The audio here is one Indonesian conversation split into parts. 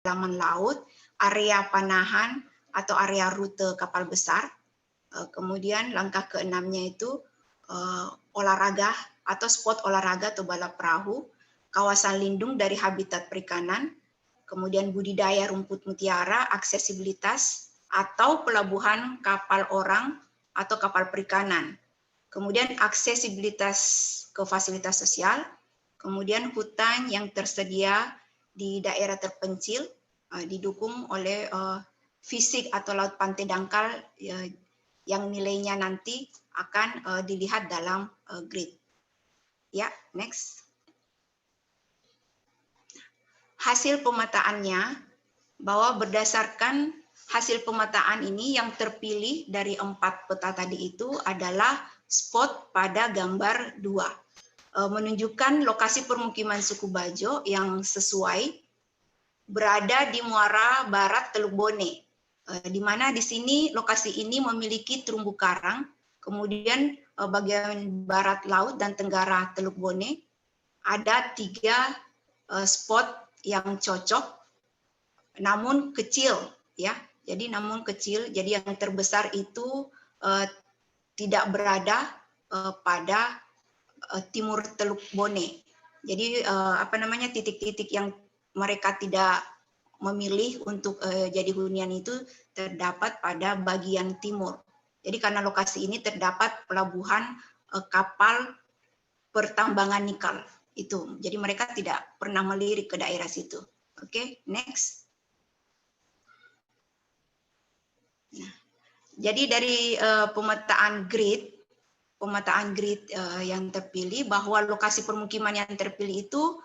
kedalaman laut, area panahan atau area rute kapal besar. Kemudian langkah keenamnya itu olahraga atau spot olahraga atau balap perahu, kawasan lindung dari habitat perikanan, kemudian budidaya rumput mutiara, aksesibilitas, atau pelabuhan kapal orang atau kapal perikanan. Kemudian aksesibilitas ke fasilitas sosial, kemudian hutan yang tersedia di daerah terpencil, didukung oleh fisik atau laut pantai dangkal yang nilainya nanti akan dilihat dalam grid. Ya, next. Hasil pemetaannya, bahwa berdasarkan hasil pemetaan ini yang terpilih dari 4 peta tadi itu adalah spot pada gambar 2. Menunjukkan lokasi permukiman suku Bajo yang sesuai berada di muara barat Teluk Bone, di mana di sini lokasi ini memiliki terumbu karang, kemudian bagian barat laut dan tenggara Teluk Bone ada 3 spot yang cocok, namun kecil, ya. Jadi namun kecil, jadi yang terbesar itu tidak berada pada timur Teluk Bone. Jadi titik-titik yang mereka tidak memilih untuk jadi hunian itu terdapat pada bagian timur. Jadi karena lokasi ini terdapat pelabuhan kapal pertambangan nikel itu. Jadi mereka tidak pernah melirik ke daerah situ. Oke, next. Nah, jadi dari pemetaan grid yang terpilih, bahwa lokasi permukiman yang terpilih itu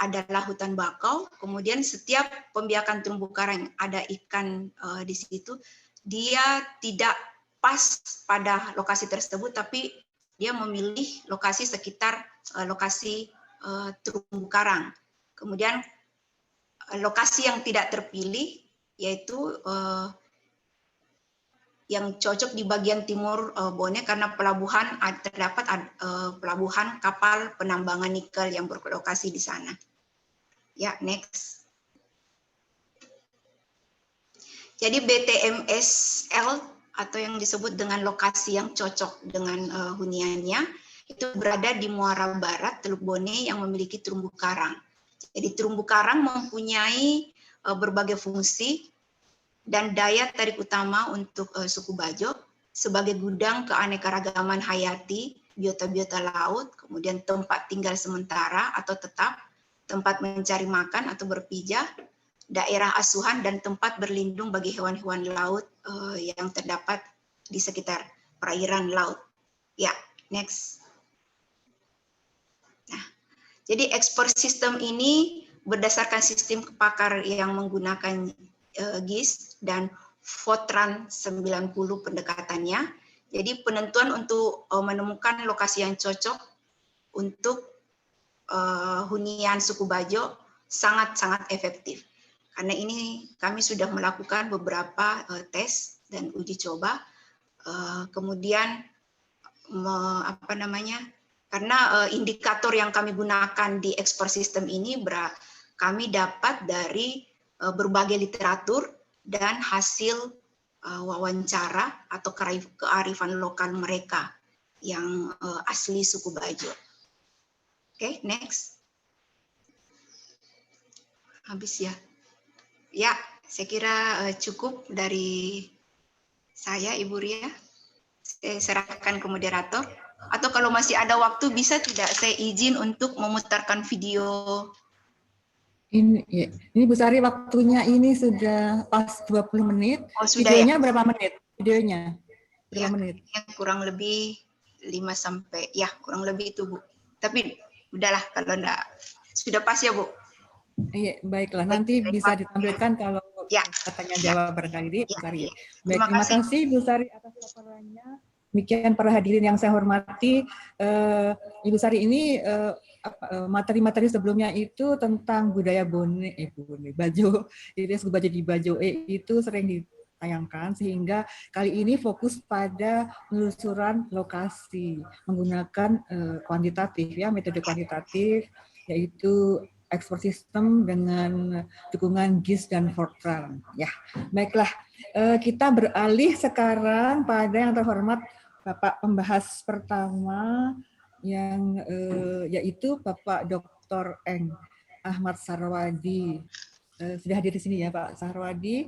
adalah hutan bakau, kemudian setiap pembiakan terumbu karang ada ikan di situ, dia tidak pas pada lokasi tersebut, tapi dia memilih lokasi sekitar lokasi terumbu karang. Kemudian lokasi yang tidak terpilih yaitu yang cocok di bagian timur Bone karena terdapat pelabuhan kapal penambangan nikel yang berlokasi di sana. Ya, next. Jadi BTMSL atau yang disebut dengan lokasi yang cocok dengan huniannya itu berada di muara barat Teluk Bone yang memiliki terumbu karang. Jadi terumbu karang mempunyai berbagai fungsi dan daya tarik utama untuk suku Bajo sebagai gudang keanekaragaman hayati, biota-biota laut, kemudian tempat tinggal sementara atau tetap, tempat mencari makan atau berpijak, daerah asuhan dan tempat berlindung bagi hewan-hewan laut yang terdapat di sekitar perairan laut. Ya, next. Nah, jadi ekspor sistem ini berdasarkan sistem kepakar yang menggunakan GIS dan Fortran 90 pendekatannya. Jadi penentuan untuk menemukan lokasi yang cocok untuk hunian suku Bajo sangat-sangat efektif. Karena ini kami sudah melakukan beberapa tes dan uji coba. Kemudian karena indikator yang kami gunakan di ekspor sistem ini kami dapat dari berbagai literatur dan hasil wawancara atau kearifan lokal mereka yang asli suku Bajo. Oke, next. Habis ya. Ya, saya kira cukup dari saya, Ibu Ria. Saya serahkan ke moderator. Atau kalau masih ada waktu, bisa tidak saya izin untuk memutarkan video. Ini Bu Sari, waktunya ini sudah pas 20 menit. Oh, sudah. Videonya Ya? Berapa menit? Videonya berapa ya, menit? Kurang lebih 5 sampai kurang lebih itu, Bu. Tapi udahlah kalau enggak sudah pas ya, Bu. Iya, baiklah. Nanti bisa ditampilkan kalau katanya jawab barangkali, Bu Sari. Baik, terima kasih Bu Sari atas laporannya. Demikian para hadirin yang saya hormati, Ibu Sari ini materi-materi sebelumnya itu tentang budaya Bajo, jadi suku Bajo di Bajo itu sering ditayangkan, sehingga kali ini fokus pada penelusuran lokasi menggunakan kuantitatif, ya, metode kuantitatif, yaitu export system dengan dukungan GIS dan Fortran. Ya, baiklah. Kita beralih sekarang pada yang terhormat Bapak pembahas pertama yang yaitu Bapak Dr. Eng Ahmad Sarwadi. Sudah hadir di sini ya Pak Sarwadi.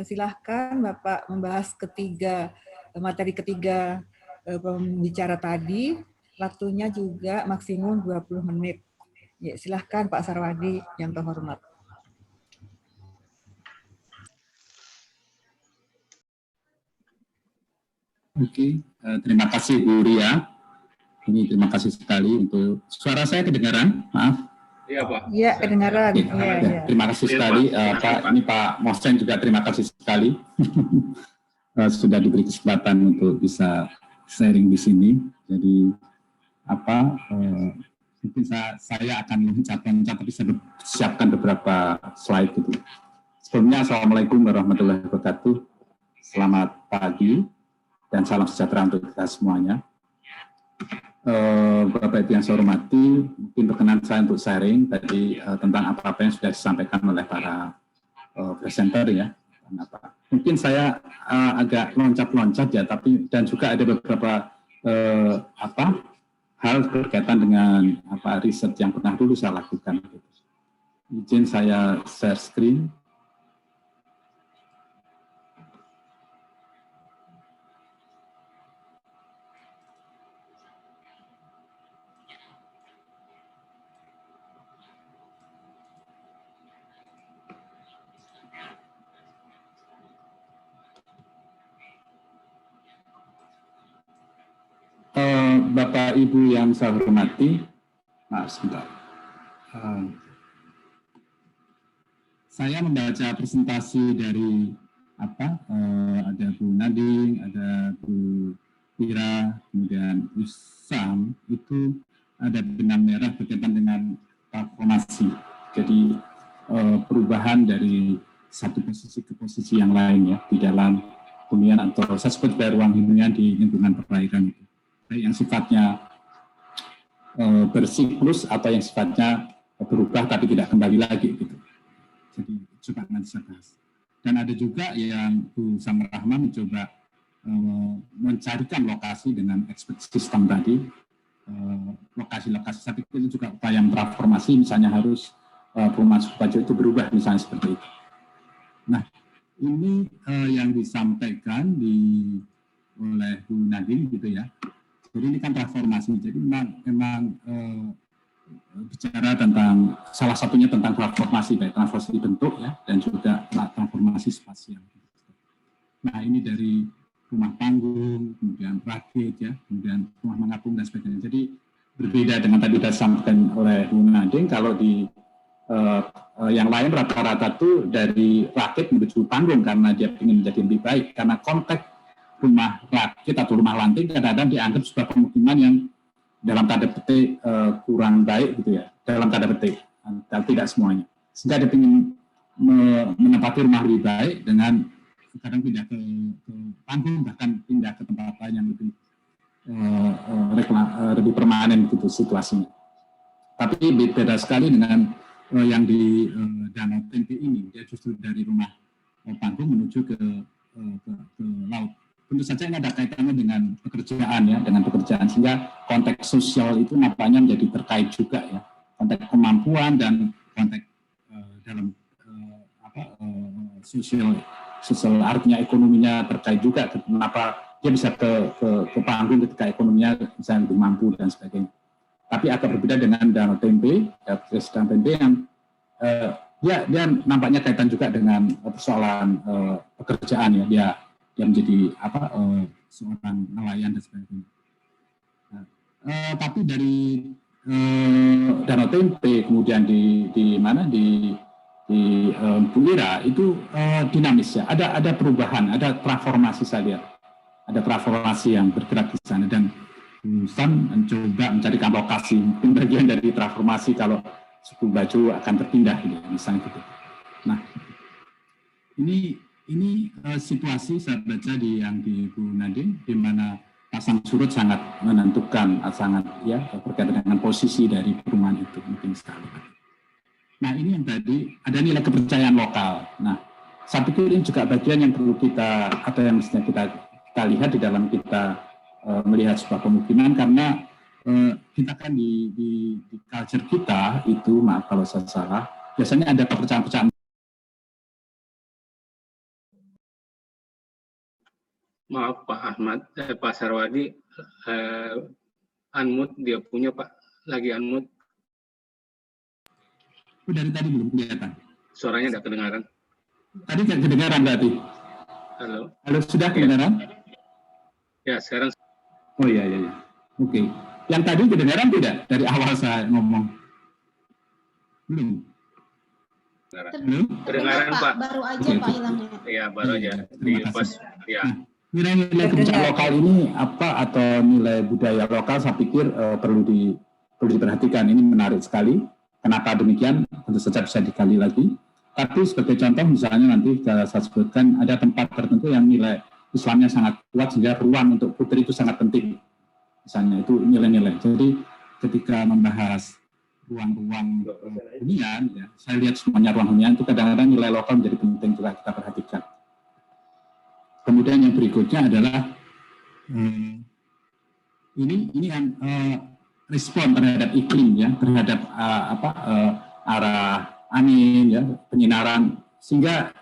Silahkan Bapak membahas materi ketiga pembicara tadi. Waktunya juga maksimum 20 menit. Ya, silahkan Pak Sarwadi yang terhormat. Oke, terima kasih Bu Ria. Ini terima kasih sekali untuk suara saya kedengaran. Maaf. Iya Pak. Iya kedengaran. Ya. Terima kasih sekali Pak. Ini Pak Mohsen juga terima kasih sekali sudah diberi kesempatan untuk bisa sharing di sini. Jadi mungkin saya akan loncat-loncat tapi saya siapkan beberapa slide gitu. Sebelumnya Assalamualaikum warahmatullahi wabarakatuh. Selamat pagi dan salam sejahtera untuk kita semuanya. Bapak Ibu yang saya hormati, mungkin berkenan saya untuk sharing tadi tentang apa-apa yang sudah disampaikan oleh para presenter ya. Mungkin saya agak loncat-loncat ya, tapi dan juga ada beberapa hal berkaitan dengan riset yang pernah dulu saya lakukan. Izin saya share screen. Bapak Ibu yang saya hormati, sebentar. Saya membaca presentasi dari ada Bu Nading, ada Bu Ira, kemudian Usam, itu ada benang merah berkaitan dengan transformasi. Jadi perubahan dari satu posisi ke posisi yang lain ya di dalam hunian atau saya sebut ruang hunian di lingkungan perairan. Baik yang sifatnya bersiklus atau yang sifatnya berubah tapi tidak kembali lagi gitu. Jadi coba nanti saya bahas. Dan ada juga yang Bu Samar Rahman mencoba mencarikan lokasi dengan expert system tadi, lokasi-lokasi. Tapi itu juga upaya transformasi, misalnya harus perumahan Sukoharjo itu berubah misalnya seperti itu. Nah ini yang disampaikan oleh Bu Nadine gitu ya. Jadi ini kan transformasi, jadi memang bicara tentang salah satunya tentang transformasi, baik transformasi bentuk ya, dan juga transformasi spasial. Nah ini dari rumah panggung, kemudian rakit ya, kemudian rumah mengapung dan sebagainya. Jadi berbeda dengan tadi sudah disampaikan oleh Bu Nadine, kalau di yang lain rata-rata tuh dari rakit menuju panggung karena dia ingin menjadi lebih baik, karena konteks rumah rakit atau rumah lantai kadang-kadang dianggap sebuah pemukiman yang dalam tanda petik kurang baik gitu ya, dalam tanda petik, tidak semuanya. Sehingga dia ingin menempati rumah lebih baik dengan kadang pindah ke panggung, bahkan pindah ke tempat lain yang lebih permanen gitu situasinya. Tapi beda sekali dengan yang di Danau Tempe ini, dia justru dari rumah panggung menuju ke laut. Tentu saja ini ada kaitannya dengan pekerjaan ya, dengan pekerjaan, sehingga konteks sosial itu nampaknya menjadi terkait juga ya, konteks kemampuan dan konteks dalam sosial artinya ekonominya terkait juga, kenapa dia bisa ke panggung ketika ekonominya misalnya lebih mampu dan sebagainya. Tapi agak berbeda dengan Danau Tempe, Danau Tempe yang dia nampaknya kaitan juga dengan persoalan pekerjaan ya, dia menjadi seorang nelayan dan sebagainya. Tapi dari Danau Tempe kemudian di Buira itu dinamis ya. Ada perubahan, ada transformasi saya lihat. Ada transformasi yang bergerak di sana dan Sam mencoba mencarikan lokasi mungkin bagian dari transformasi kalau suku Bajo akan terpindah gitu, misalnya gitu. Nah, ini situasi saya baca di Bu Nadine, di mana pasang surut sangat menentukan, sangat ya berkaitan dengan posisi dari perumahan itu mungkin sekali. Nah, ini yang tadi ada nilai kepercayaan lokal. Nah, saya pikir ini juga bagian yang perlu kita, atau yang mestinya kita lihat di dalam kita melihat sebuah kemungkinan, karena kita kan di culture kita itu, maaf kalau saya salah, biasanya ada kepercayaan-kepercayaan. Maaf Pak Ahmad, Pak Sarwadi, unmute dia punya Pak, lagi unmute. Dari tadi belum kelihatan. Suaranya tidak kedengaran. Tadi nggak kedengaran berarti? Halo. Halo, sudah kedengaran? Ya, sekarang. Oh iya. Oke. Yang tadi kedengaran tidak dari awal saya ngomong? Belum. Belum? Kedengaran Pak. Baru aja Pak hilangnya. Iya, baru aja. Di pas. Ya. Nilai-nilai kebijakan lokal ini apa, atau nilai budaya lokal, saya pikir perlu diperhatikan. Ini menarik sekali. Kenapa demikian? Tentu saja bisa digali lagi. Tapi sebagai contoh, misalnya nanti saya sebutkan ada tempat tertentu yang nilai Islamnya sangat kuat sehingga ruang untuk putri itu sangat penting. Misalnya itu nilai-nilai. Jadi ketika membahas ruang-ruang hunian, ya, saya lihat semuanya ruang hunian itu kadang-kadang nilai lokal menjadi penting juga kita perhatikan. Kemudian yang berikutnya adalah ini yang respon terhadap iklim, ya, terhadap arah angin, ya, penyinaran, sehingga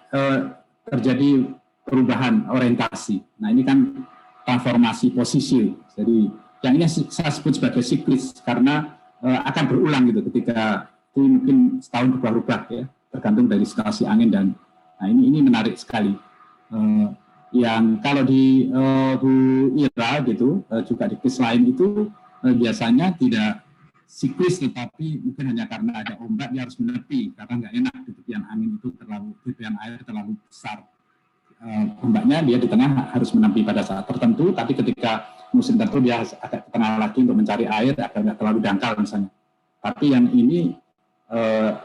terjadi perubahan orientasi. Nah, ini kan transformasi posisi. Jadi yang ini saya sebut sebagai siklis karena akan berulang gitu ketika itu mungkin setahun berubah-ubah, ya, tergantung dari situasi angin. Dan nah ini menarik sekali. Yang kalau di Bu Ira gitu juga di kes lain itu biasanya tidak siklis, tetapi mungkin hanya karena ada ombak dia harus menepi karena nggak enak di tepian angin itu tepian air terlalu besar. Ombaknya dia di tengah harus menepi pada saat tertentu, tapi ketika musim tertentu dia agak ke tengah lagi untuk mencari air agar nggak terlalu dangkal misalnya. Tapi yang ini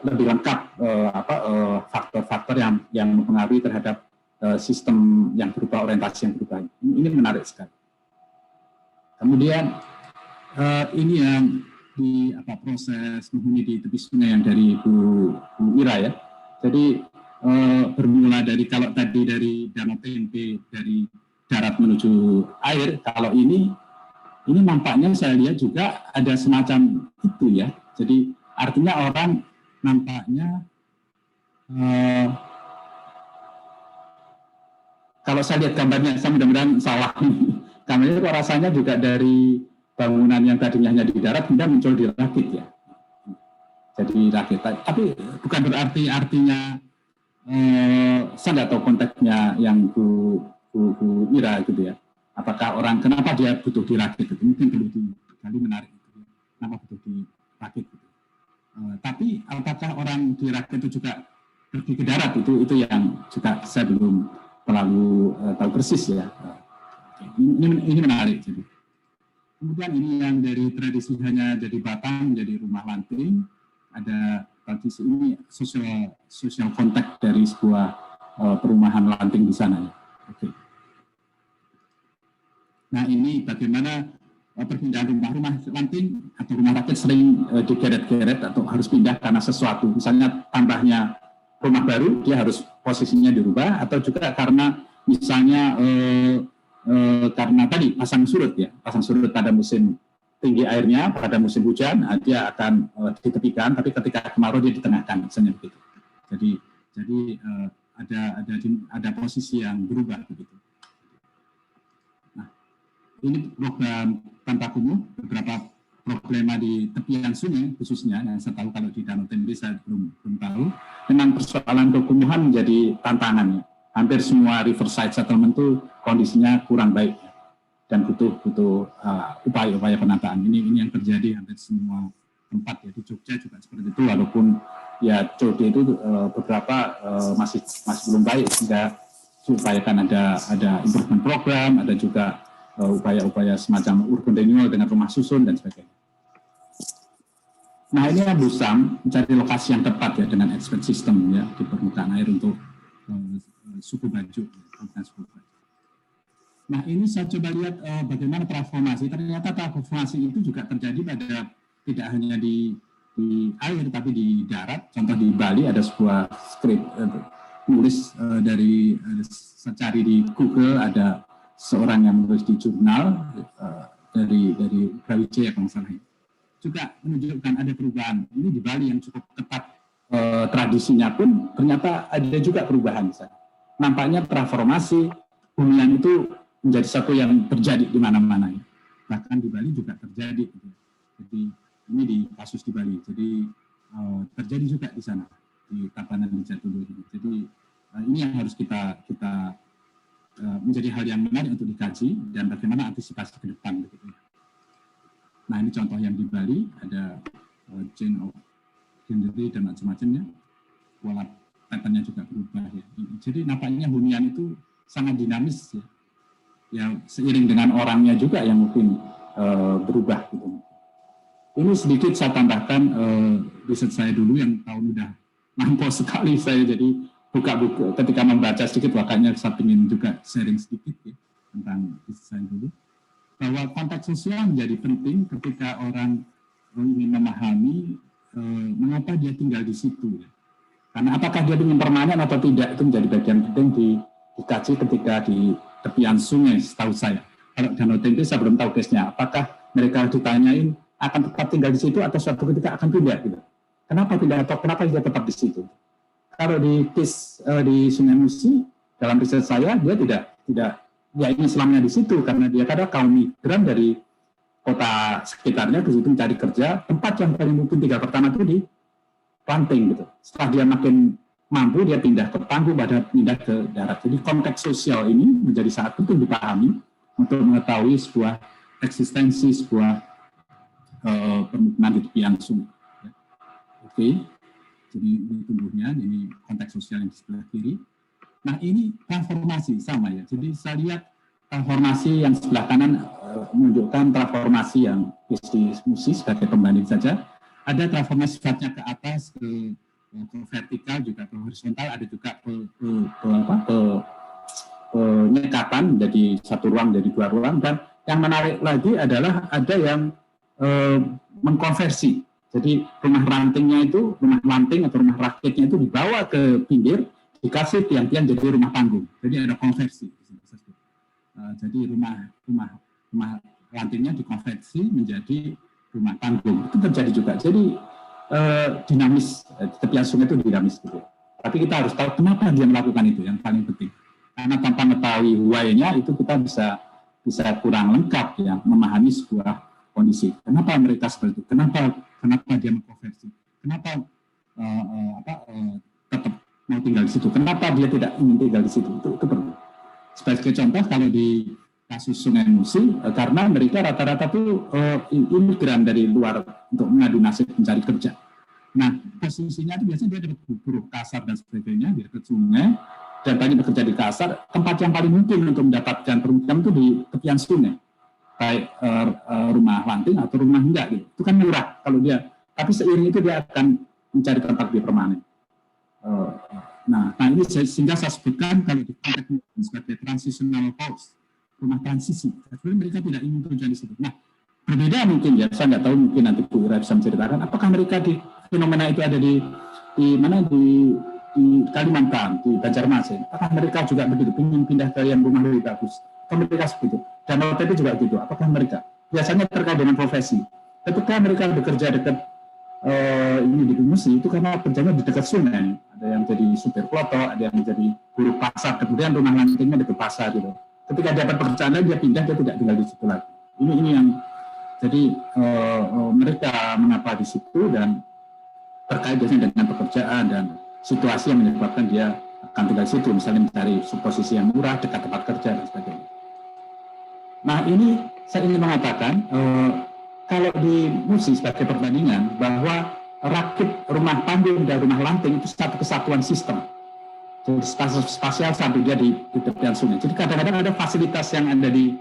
lebih lengkap faktor-faktor yang mempengaruhi terhadap sistem yang berubah, orientasi yang berubah. Ini menarik sekali. Kemudian ini yang di proses menghuni di tepi sungai yang dari Bu Ira, ya. Jadi bermula dari, kalau tadi dari Danau Tempe dari darat menuju air, kalau ini nampaknya saya lihat juga ada semacam itu, ya. Jadi artinya orang nampaknya kalau saya lihat gambarnya, saya mudah-mudahan salah. Gambarnya kok rasanya juga dari bangunan yang tadinya hanya di darat, kemudian muncul di rakit, ya. Jadi rakit. Tapi bukan berarti artinya saya nggak tahu konteksnya yang Bu Ira gitu, ya. Apakah orang, kenapa dia butuh dirakit itu? Mungkin perlu digali, menarik gitu. Kenapa butuh dirakit gitu. Tapi apakah orang dirakit itu juga pergi ke darat, itu yang juga saya belum terlalu tahu persis, ya. Ini menarik. Jadi kemudian ini yang dari tradisi hanya jadi batang menjadi rumah lanting, ada tradisi ini social contact dari sebuah perumahan lanting di sana, ya. Oke. Nah, ini bagaimana perpindahan rumah lanting atau rumah rakit sering digeret-geret atau harus pindah karena sesuatu, misalnya tambahnya rumah baru, dia harus posisinya dirubah, atau juga karena misalnya karena tadi pasang surut, ya, pasang surut pada musim tinggi airnya, pada musim hujan dia akan ditepikan, tapi ketika kemarau dia ditengahkan, misalnya begitu. Jadi ada posisi yang berubah begitu. Nah, ini program tanpa kumuh, beberapa problema di tepian sungai khususnya, yang saya tahu kalau di Danau Tempe saya belum tahu. Memang persoalan kekumuhan menjadi tantangannya. Hampir semua riverside settlement itu kondisinya kurang baik, ya, dan butuh upaya-upaya penataan. Ini yang terjadi hampir semua tempat, ya. Di Jogja juga seperti itu, walaupun ya Jogja itu beberapa masih belum baik, sehingga diupayakan ada improvement program, ada juga upaya-upaya semacam urban renewal dengan rumah susun dan sebagainya. Nah, ini Busam mencari lokasi yang tepat, ya, dengan expert system, ya, di permukaan air untuk suku Bajo, bukan suku Bajo. Nah, ini saya coba lihat bagaimana transformasi. Ternyata transformasi itu juga terjadi pada tidak hanya di di air tapi di darat. Contoh di Bali ada sebuah skrip nulis dari saya cari di Google, ada seorang yang menulis di jurnal dari Brawijaya kalau salah, juga menunjukkan ada perubahan. Ini di Bali yang cukup ketat tradisinya pun ternyata ada juga perubahan. Nampaknya transformasi hunian itu menjadi satu yang terjadi di mana-mana. Bahkan di Bali juga terjadi. Jadi ini di kasus di Bali. Jadi terjadi juga di sana di Tabanan di Jatiluhur. Jadi ini yang harus kita menjadi hal yang menarik untuk dikaji dan bagaimana antisipasi ke depan. Nah ini contoh yang di Bali ada chain of Gendry dan macam-macamnya, pola pattern-nya juga berubah. Ya. Jadi nampaknya hunian itu sangat dinamis ya. Ya seiring dengan orangnya juga yang mungkin berubah gitu. Ini sedikit saya tambahkan riset saya dulu yang tahun udah lampau sekali saya, jadi buka buku ketika membaca sedikit, makanya saya ingin juga sharing sedikit ya, tentang riset saya dulu, bahwa konteks sosial menjadi penting ketika orang ingin memahami mengapa dia tinggal di situ. Ya. Karena apakah dia ingin permanen atau tidak, itu menjadi bagian penting dikaji ketika di tepian sungai, setahu saya. Kalau Danau Tempe saya belum tahu case-nya, apakah mereka ditanyain akan tetap tinggal di situ atau suatu ketika akan pindah gitu. Kenapa pindah atau kenapa dia tetap di situ? Kalau di case di Sungai Musi, dalam riset saya dia tidak ya ini selamanya di situ karena dia kadang kaum migran dari kota sekitarnya ke situ mencari kerja. Tempat yang paling mungkin tinggal pertama itu di Ranting gitu. Setelah dia makin mampu dia pindah ke Tangguh, pada pindah ke darat. Jadi konteks sosial ini menjadi sangat penting dipahami untuk mengetahui sebuah eksistensi sebuah permukiman di tepian sungai. Oke. Jadi ini tumbuhnya, ini konteks sosial yang di sebelah kiri. Nah ini transformasi sama ya. Jadi saya lihat transformasi yang sebelah kanan menunjukkan transformasi yang di Musi sebagai pembanding saja. Ada transformasi sifatnya ke atas, ke vertikal juga ke horizontal, ada juga penyekatan menjadi satu ruang jadi dua ruang, dan yang menarik lagi adalah ada yang mengkonversi. Jadi rumah rantingnya itu, rumah lanting atau rumah rakitnya itu dibawa ke pinggir, dikasih tiang-tiang jadi rumah panggung. Jadi ada konversi. Jadi rumah lantingnya dikonversi menjadi rumah panggung. Itu terjadi juga. Jadi dinamis, tepian sungai itu dinamis gitu. Tapi kita harus tahu kenapa dia melakukan itu, yang paling penting. Karena tanpa mengetahui why-nya itu kita bisa kurang lengkap ya memahami sebuah kondisi. Kenapa mereka seperti itu? Kenapa dia mengkonversi? Kenapa tetap mau tinggal di situ? Kenapa dia tidak ingin tinggal di situ? Itu perlu. Sebagai contoh kalau di kasus Sungai Musi, karena mereka rata-rata itu imigran dari luar untuk mengadu nasib mencari kerja. Nah, posisinya itu biasanya dia ada buruh kasar dan sebagainya di dekat sungai, dan banyak bekerja di kasar. Tempat yang paling mungkin untuk mendapatkan permukiman itu di tepian sungai, baik rumah lanting atau rumah enggak gitu. Itu kan murah kalau dia, tapi seiring itu dia akan mencari tempat dia permanen. Nah ini sehingga saya sebutkan kalau di konteks sebagai transitional house, rumah transisi. Sebenarnya mereka tidak ingin tujuan di situ. Nah, berbeda mungkin ya, saya nggak tahu, mungkin nanti Bu Ira bisa menceritakan apakah mereka di fenomena itu ada di mana di Kalimantan, di Banjarmasin. Apakah mereka juga begitu, ingin pindah ke yang rumah lebih bagus? Atau mereka seperti itu? Dan itu juga gitu. Apakah mereka biasanya terkait dengan profesi? Ketika mereka bekerja dekat ini di Musi itu karena kerjanya di dekat sungai. Ada yang jadi supir kloto, ada yang menjadi buruh pasar. Kemudian rumah lantingnya dekat pasar gitu. Ketika dapat pekerjaan dia pindah, dia tidak tinggal di situ lagi. Ini yang jadi mereka mengapa di situ dan terkait biasanya dengan pekerjaan dan situasi yang menyebabkan dia akan tinggal di situ, misalnya mencari posisi yang murah dekat tempat kerja dan sebagainya. Nah ini saya ingin mengatakan kalau di Musi sebagai perbandingan bahwa rakit rumah panggung dan rumah lanting itu satu kesatuan sistem. Jadi spasial sampai dia di tepian sungai. Jadi kadang-kadang ada fasilitas yang ada di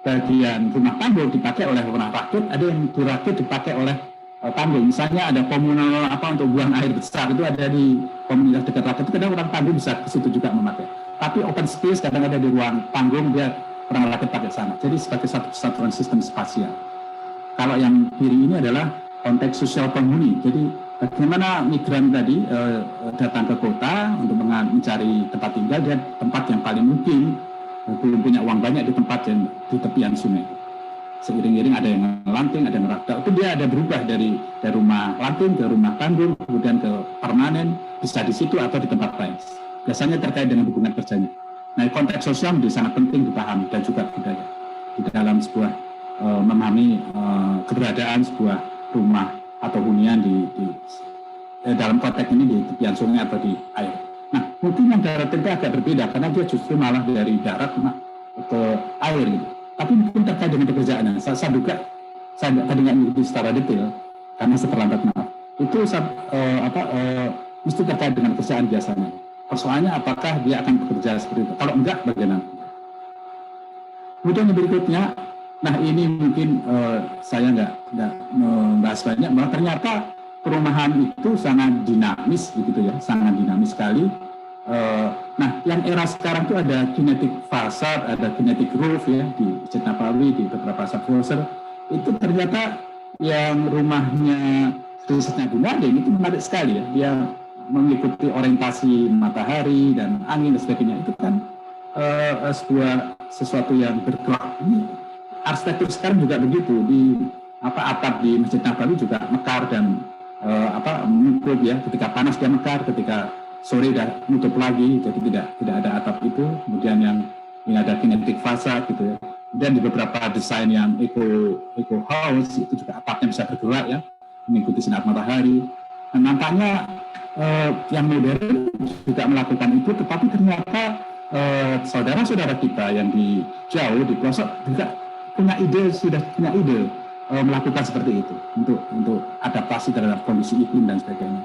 bagian rumah panggung dipakai oleh rumah rakit, ada yang dirakit dipakai oleh panggung. Misalnya ada komunal untuk buang air besar itu ada di komunitas dekat rakit. Itu kadang orang panggung bisa ke situ juga memakai. Tapi open space kadang ada di ruang panggung dia orang rakit pakai sana. Jadi sebagai satu kesatuan sistem spasial. Kalau yang kiri ini adalah konteks sosial penghuni. Jadi bagaimana migran tadi datang ke kota untuk mencari tempat tinggal dan tempat yang paling mungkin, belum punya uang banyak di tempat yang di tepian sungai. Seiring-iring ada yang lanting, ada yang merakda. Itu dia ada berubah dari rumah lanting ke rumah panggung, kemudian ke permanen, bisa di situ atau di tempat lain. Biasanya terkait dengan hubungan kerjanya. Nah, konteks sosial menjadi sangat penting dipahami dan juga budaya di dalam sebuah memahami keberadaan sebuah rumah atau hunian di dalam konteks ini di tepian sungai atau di air. Nah, mungkin yang darat tempe agak berbeda karena dia justru malah dari darat ke air gitu. Tapi mungkin terkait dengan pekerjaannya. Saya duga, saya tadi nggak mengikuti secara detail karena seterlambat maaf. Itu mesti terkait dengan pekerjaan biasanya. Persoalannya apakah dia akan bekerja seperti itu? Kalau enggak, bagaimana? Kemudian yang berikutnya, nah ini mungkin saya nggak membahas banyak, bahwa ternyata perumahan itu sangat dinamis, begitu ya, sangat dinamis sekali. Nah, yang era sekarang itu ada kinetic fasad, ada kinetic roof ya di Masjid Nabawi, di beberapa subklauster. Itu ternyata yang rumahnya khususnya Gunading itu menarik sekali ya. Dia mengikuti orientasi matahari dan angin dan sebagainya. Itu kan sesuatu yang bergerak. Ini arsitektur sekarang juga begitu. Di atap di Masjid Nabawi juga mekar dan menutup ya. Ketika panas dia mekar, ketika sore dah nutup lagi, jadi tidak ada atap itu. Kemudian yang ini ada kinetic fasad gitu ya. Dan di beberapa desain yang eco house itu juga atapnya bisa bergerak ya, mengikuti sinar matahari. Nah, nampaknya yang modern juga melakukan itu, tetapi ternyata saudara-saudara kita yang di jauh di pelosok juga sudah punya ide melakukan seperti itu untuk adaptasi terhadap kondisi iklim dan sebagainya.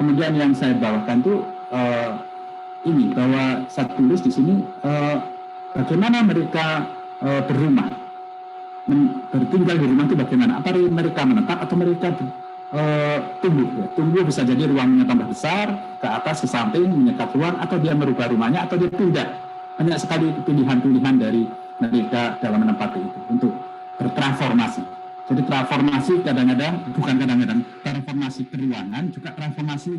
Kemudian yang saya bawakan itu ini, bahwa saya tulis di sini bagaimana mereka berumah, bertinggal di rumah itu bagaimana? Apa mereka menetap atau mereka tumbuh? Ya. Tumbuh bisa jadi ruangnya tambah besar, ke atas, ke samping, menyekat ruang, atau dia merubah rumahnya, atau dia pindah. Banyak sekali pilihan-pilihan dari mereka dalam menempati itu untuk bertransformasi. Jadi transformasi transformasi peruangan, juga transformasi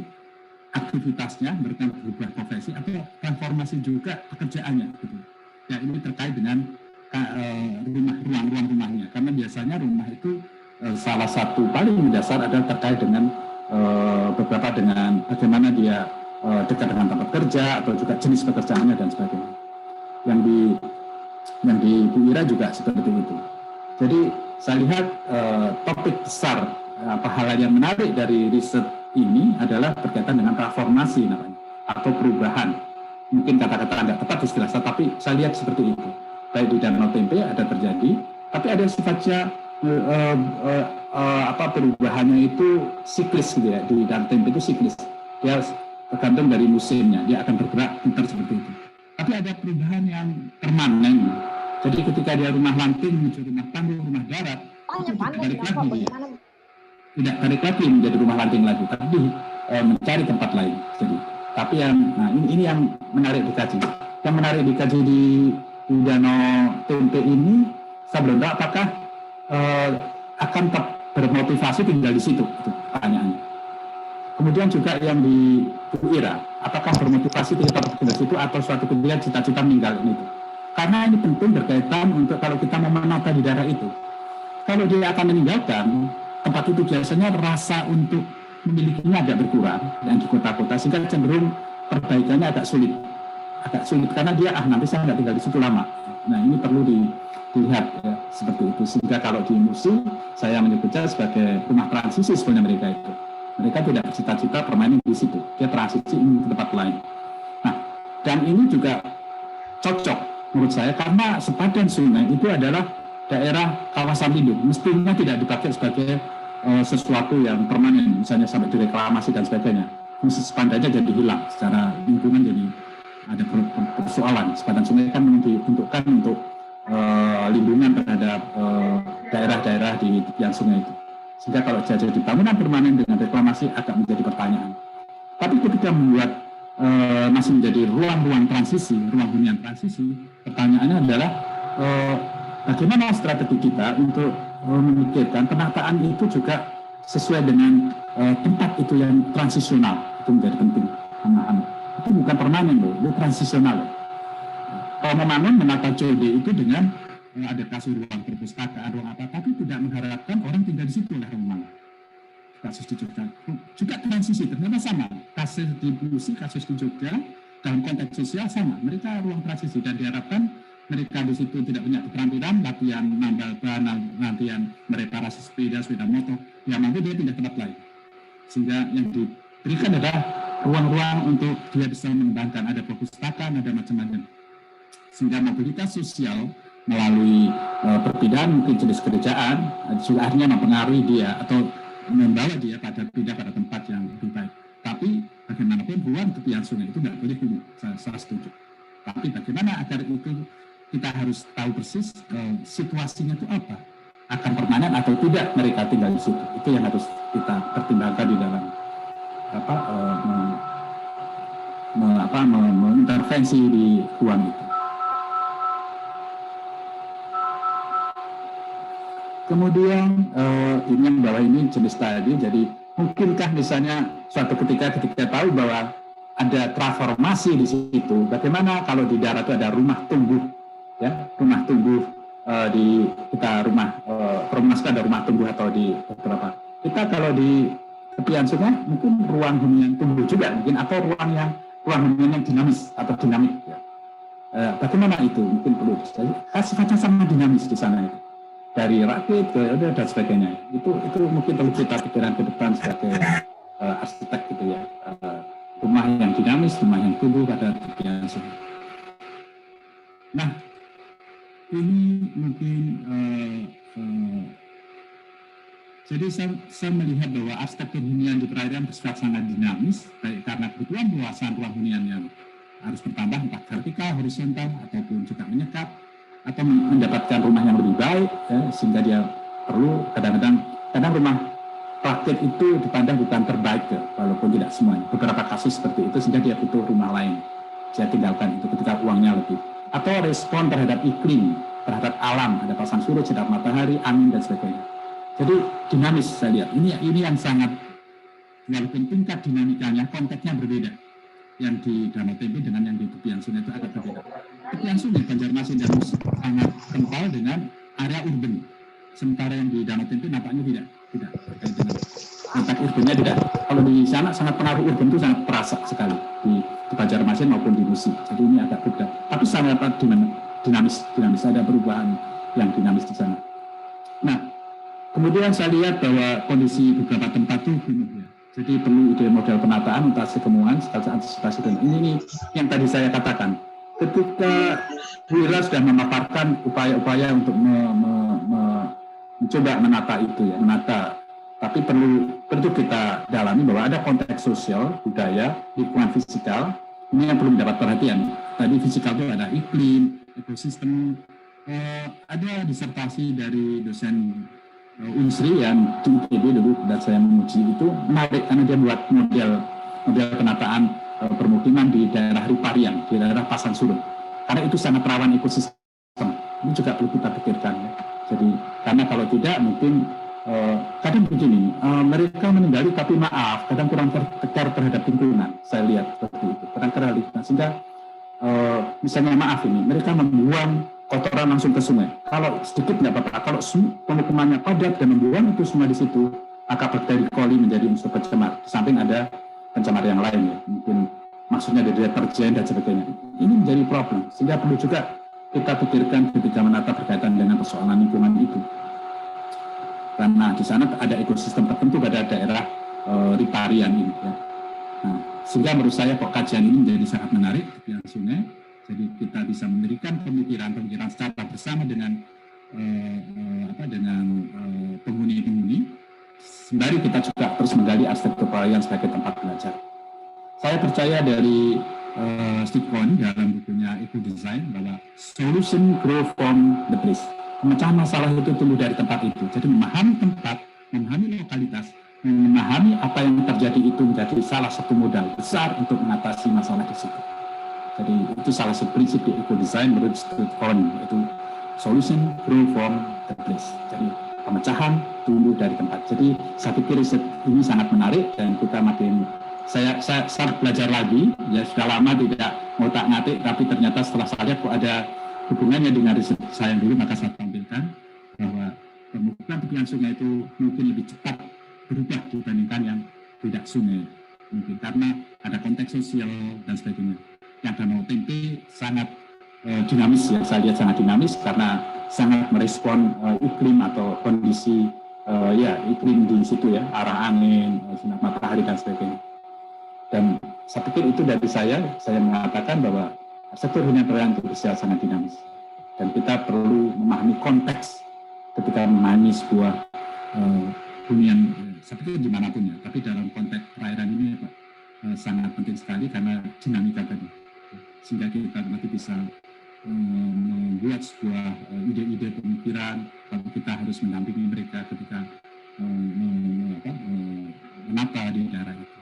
aktivitasnya, mereka berubah profesi, atau transformasi juga pekerjaannya. Gitu. Ya, ini terkait dengan ruang rumahnya, karena biasanya rumah itu salah satu paling mendasar adalah terkait dengan beberapa dengan bagaimana dia dekat dengan tempat kerja, atau juga jenis pekerjaannya dan sebagainya. Yang di Bu Ira juga seperti itu. Jadi saya lihat topik besar hal yang menarik dari riset ini adalah berkaitan dengan transformasi namanya, atau perubahan. Mungkin kata-kata nggak tepat istilah saya, tapi saya lihat seperti itu. Baik di Danau Tempe ada terjadi, tapi ada sifatnya perubahannya itu siklis gitu ya. Di Danau Tempe itu siklis. Dia tergantung dari musimnya, dia akan bergerak putar seperti itu. Tapi ada perubahan yang permanen. Jadi ketika dia rumah lanting menuju rumah panggung, rumah darat, itu tidak balik lagi menjadi rumah lanting lagi, tapi mencari tempat lain. Jadi, tapi ini yang menarik dikaji. Yang menarik dikaji di Danau Tempe ini, saya belum tahu apakah akan tetap bermotivasi tinggal di situ, itu pertanyaannya. Kemudian juga yang di Bu Ira, apakah bermotivasi tetap tinggal di situ atau suatu ketika cita-cita meninggal itu? Karena ini penting berkaitan untuk kalau kita mau menata di daerah itu. Kalau dia akan meninggalkan tempat itu, biasanya rasa untuk memilikinya agak berkurang dan di kota-kota, sehingga cenderung perbaikannya agak sulit karena dia nanti saya nggak tinggal di situ lama. Nah, ini perlu dilihat ya, seperti itu. Sehingga kalau di museum saya menyebutnya sebagai rumah transisi sebenarnya mereka itu. Mereka tidak bercita-cita permanen di situ, dia transisi ke tempat lain. Nah, dan ini juga cocok menurut saya, karena sepadan sungai itu adalah daerah kawasan lindung, mestinya tidak dipakai sebagai sesuatu yang permanen, misalnya sampai direklamasi dan sebagainya. Sepadannya jadi hilang, secara lingkungan jadi ada persoalan. Sepadan sungai kan diuntukkan untuk lindungan terhadap daerah-daerah di tepian sungai itu. Sehingga kalau jadi bangunan permanen dengan reklamasi agak menjadi pertanyaan. Tapi ketika membuat masih menjadi ruang-ruang transisi, ruang hunian transisi, pertanyaannya adalah bagaimana strategi kita untuk memikirkan penataan itu juga sesuai dengan tempat itu yang transisional, itu menjadi penting. Itu bukan permanen loh, itu transisional. Kalau membangun menata COD itu dengan ada kasih ruang perpustakaan, ruang apa, tapi tidak mengharapkan orang tinggal di situ lah memang. Kasus di Jogja juga transisi ternyata sama. Kasus di Musi, kasus di Jogja dalam konteks sosial sama. Mereka ruang transisi dan diharapkan mereka di situ tidak punya keterampilan, latihan nambal ban, latihan mereparasi sepeda motor, ya nanti dia pindah tempat lain. Sehingga yang diberikan adalah ruang-ruang untuk dia bisa mengembangkan, ada perpustakaan, ada macam-macam. Sehingga mobilitas sosial melalui perpindahan mungkin jenis kerjaan juga akhirnya mempengaruhi dia atau membawa dia pada pindah pada tempat yang lebih baik. Tapi bagaimanapun ruang tepian sungai itu nggak boleh dulu, saya setuju. Tapi bagaimana agar itu kita harus tahu persis situasinya itu apa, akan permanen atau tidak mereka tinggal di situ. Itu yang harus kita pertimbangkan di dalam mengintervensi di ruang itu. Kemudian ini yang bawah ini jenis tadi, jadi mungkinkah misalnya suatu ketika tahu bahwa ada transformasi di situ, bagaimana kalau di darat itu ada rumah tumbuh, ya rumah tumbuh di kita rumah ada rumah tumbuh atau di beberapa kita kalau di tepian sungai mungkin ruang hunian tumbuh juga mungkin atau ruang hunian yang dinamis atau dinamik. Ya. Bagaimana itu mungkin perlu sifatnya sama dinamis di sana itu. Dari rakit ke dan sebagainya itu mungkin perlu kita pikiran ke depan sebagai arsitek gitu ya, rumah yang dinamis, rumah yang tumbuh pada tepian sungai. Nah ini mungkin jadi saya melihat bahwa arsitektur hunian di perairan bersifat sangat dinamis, baik karena kebutuhan luasan ruang hunian yang harus bertambah entah vertikal, horizontal ataupun juga menyekat, atau mendapatkan rumah yang lebih baik, ya, sehingga dia perlu kadang-kadang rumah rakit itu dipandang bukan terbaik, ya, walaupun tidak semuanya. Beberapa kasus seperti itu sehingga dia butuh rumah lain. Saya tinggalkan itu ketika uangnya lebih. Atau respon terhadap iklim, terhadap alam, ada pasang surut, sinar matahari, angin dan sebagainya. Jadi dinamis saya lihat. Ini yang sangat, walaupun tingkat dinamikanya, konteksnya berbeda. Yang di Danau Tempe dengan yang di tepian sungai itu agak berbeda. Tepian sungai Banjarmasin dan Musi sangat kental dengan area urban, sementara yang di Danau Tempe nampaknya tidak terkait dengan kontak urbannya tidak. Kalau di sana sangat pengaruh urban itu sangat terasa sekali di Banjarmasin maupun di Musi. Jadi ini agak berbeda. Tapi sangat dinamis ada perubahan yang dinamis di sana. Nah, kemudian saya lihat bahwa kondisi beberapa tempat itu ya. Jadi perlu ide model penataan, mutasi kemuan, antisipasi dan ini yang tadi saya katakan. Ketika Wira sudah memaparkan upaya-upaya untuk mencoba menata itu ya, tapi perlu kita dalami bahwa ada konteks sosial, budaya, lingkungan fisikal, ini yang belum mendapat perhatian. Tadi fisikal itu ada iklim, ekosistem, ada disertasi dari dosen Unsri yang di ITB dulu dan saya memuji itu menarik karena dia buat model penataan permukiman di daerah Riparian, di daerah Pasang Surut. Karena itu sangat rawan ekosistem. Ini juga perlu kita pikirkan. Ya. Jadi karena kalau tidak mungkin kadang begini, mereka meninggali tapi maaf, kadang kurang care terhadap lingkungan. Saya lihat seperti itu, kurang care lingkungan. Sehingga misalnya maaf ini, mereka membuang kotoran langsung ke sungai. Kalau sedikit nggak apa-apa. Kalau pemukimannya padat dan membuang itu semua di situ, maka bakteri coli menjadi unsur pencemar. Di samping ada pencemar yang lain ya, mungkin maksudnya dari deterjen dan sebagainya. Ini menjadi problem. Sehingga perlu juga kita pikirkan ketika menata berkaitan dengan persoalan lingkungan itu. Karena di sana ada ekosistem tertentu pada daerah riparian ini. Ya. Nah, sehingga menurut saya kajian ini menjadi sangat menarik di sungai. Jadi kita bisa memberikan pemikiran secara bersama dengan penghuni-penghuni. Sembari kita juga terus menggali arsitektur perairan sebagai tempat belajar. Saya percaya dari Steve Cohen dalam bukunya Eco Design bahwa solution grow from the place. Pemecahan masalah itu tumbuh dari tempat itu. Jadi memahami tempat, memahami lokalitas, memahami apa yang terjadi itu menjadi salah satu modal besar untuk mengatasi masalah di situ. Jadi itu salah satu prinsip di eco design menurut Steve Cohen, yaitu solution grow from the place. Jadi pemecahan tumbuh dari tempat. Jadi saya pikir riset ini sangat menarik dan kita makin saya belajar lagi, ya sudah lama tidak ngotak-ngatik, tapi ternyata setelah saya lihat kok ada hubungannya dengan riset saya dulu, maka saya tampilkan bahwa pemukiman tepian sungai itu mungkin lebih cepat berubah dibandingkan yang tidak sungai, mungkin karena ada konteks sosial dan sebagainya. Yang Danau Tempe sangat dinamis, ya saya lihat sangat dinamis karena sangat merespon iklim atau kondisi iklim di situ, ya, arah angin, sinar matahari dan sebagainya. Dan saya pikir itu dari saya mengatakan bahwa sektor hunian perairan Indonesia sangat dinamis. Dan kita perlu memahami konteks ketika memahami sebuah hunian, saya pikir dimanapun ya, tapi dalam konteks perairan ini sangat penting sekali karena dinamika tadi. Sehingga kita nanti bisa membuat sebuah ide-ide pemikiran, kalau kita harus mendampingi mereka ketika menata di daerah itu.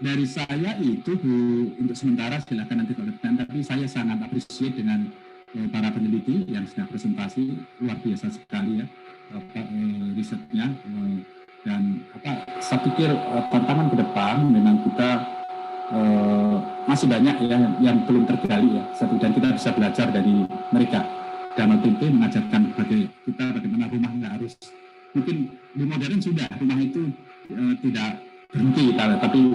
Dari saya itu Bu, untuk sementara silakan nanti kalau tapi saya sangat appreciate dengan para peneliti yang sudah presentasi, luar biasa sekali ya risetnya, dan saya pikir tantangan ke depan memang kita masih banyak ya yang belum tergali ya, dan kita bisa belajar dari mereka. Danau Tempe mengajarkan bagaimana rumah nggak harus, mungkin di modern sudah rumah itu tidak berhenti, tapi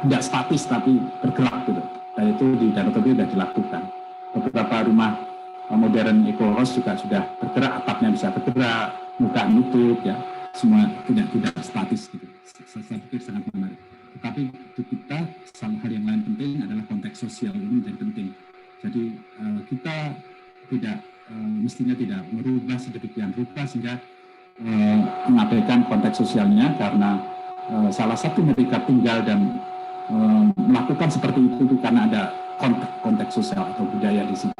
tidak statis, tapi bergerak gitu. Dan itu di Danau Tempe sudah dilakukan. Beberapa rumah modern eco-house juga sudah bergerak, atapnya bisa bergerak, muka nutup, ya, semua tidak statis gitu. Saya pikir sangat menarik. Tetapi di kita, hal yang lain penting adalah konteks sosial ini menjadi penting. Jadi kita mestinya tidak merubah sedemikian rupa sehingga mengabaikan konteks sosialnya, karena salah satu mereka tinggal dan melakukan seperti itu karena ada konteks sosial atau budaya di situ.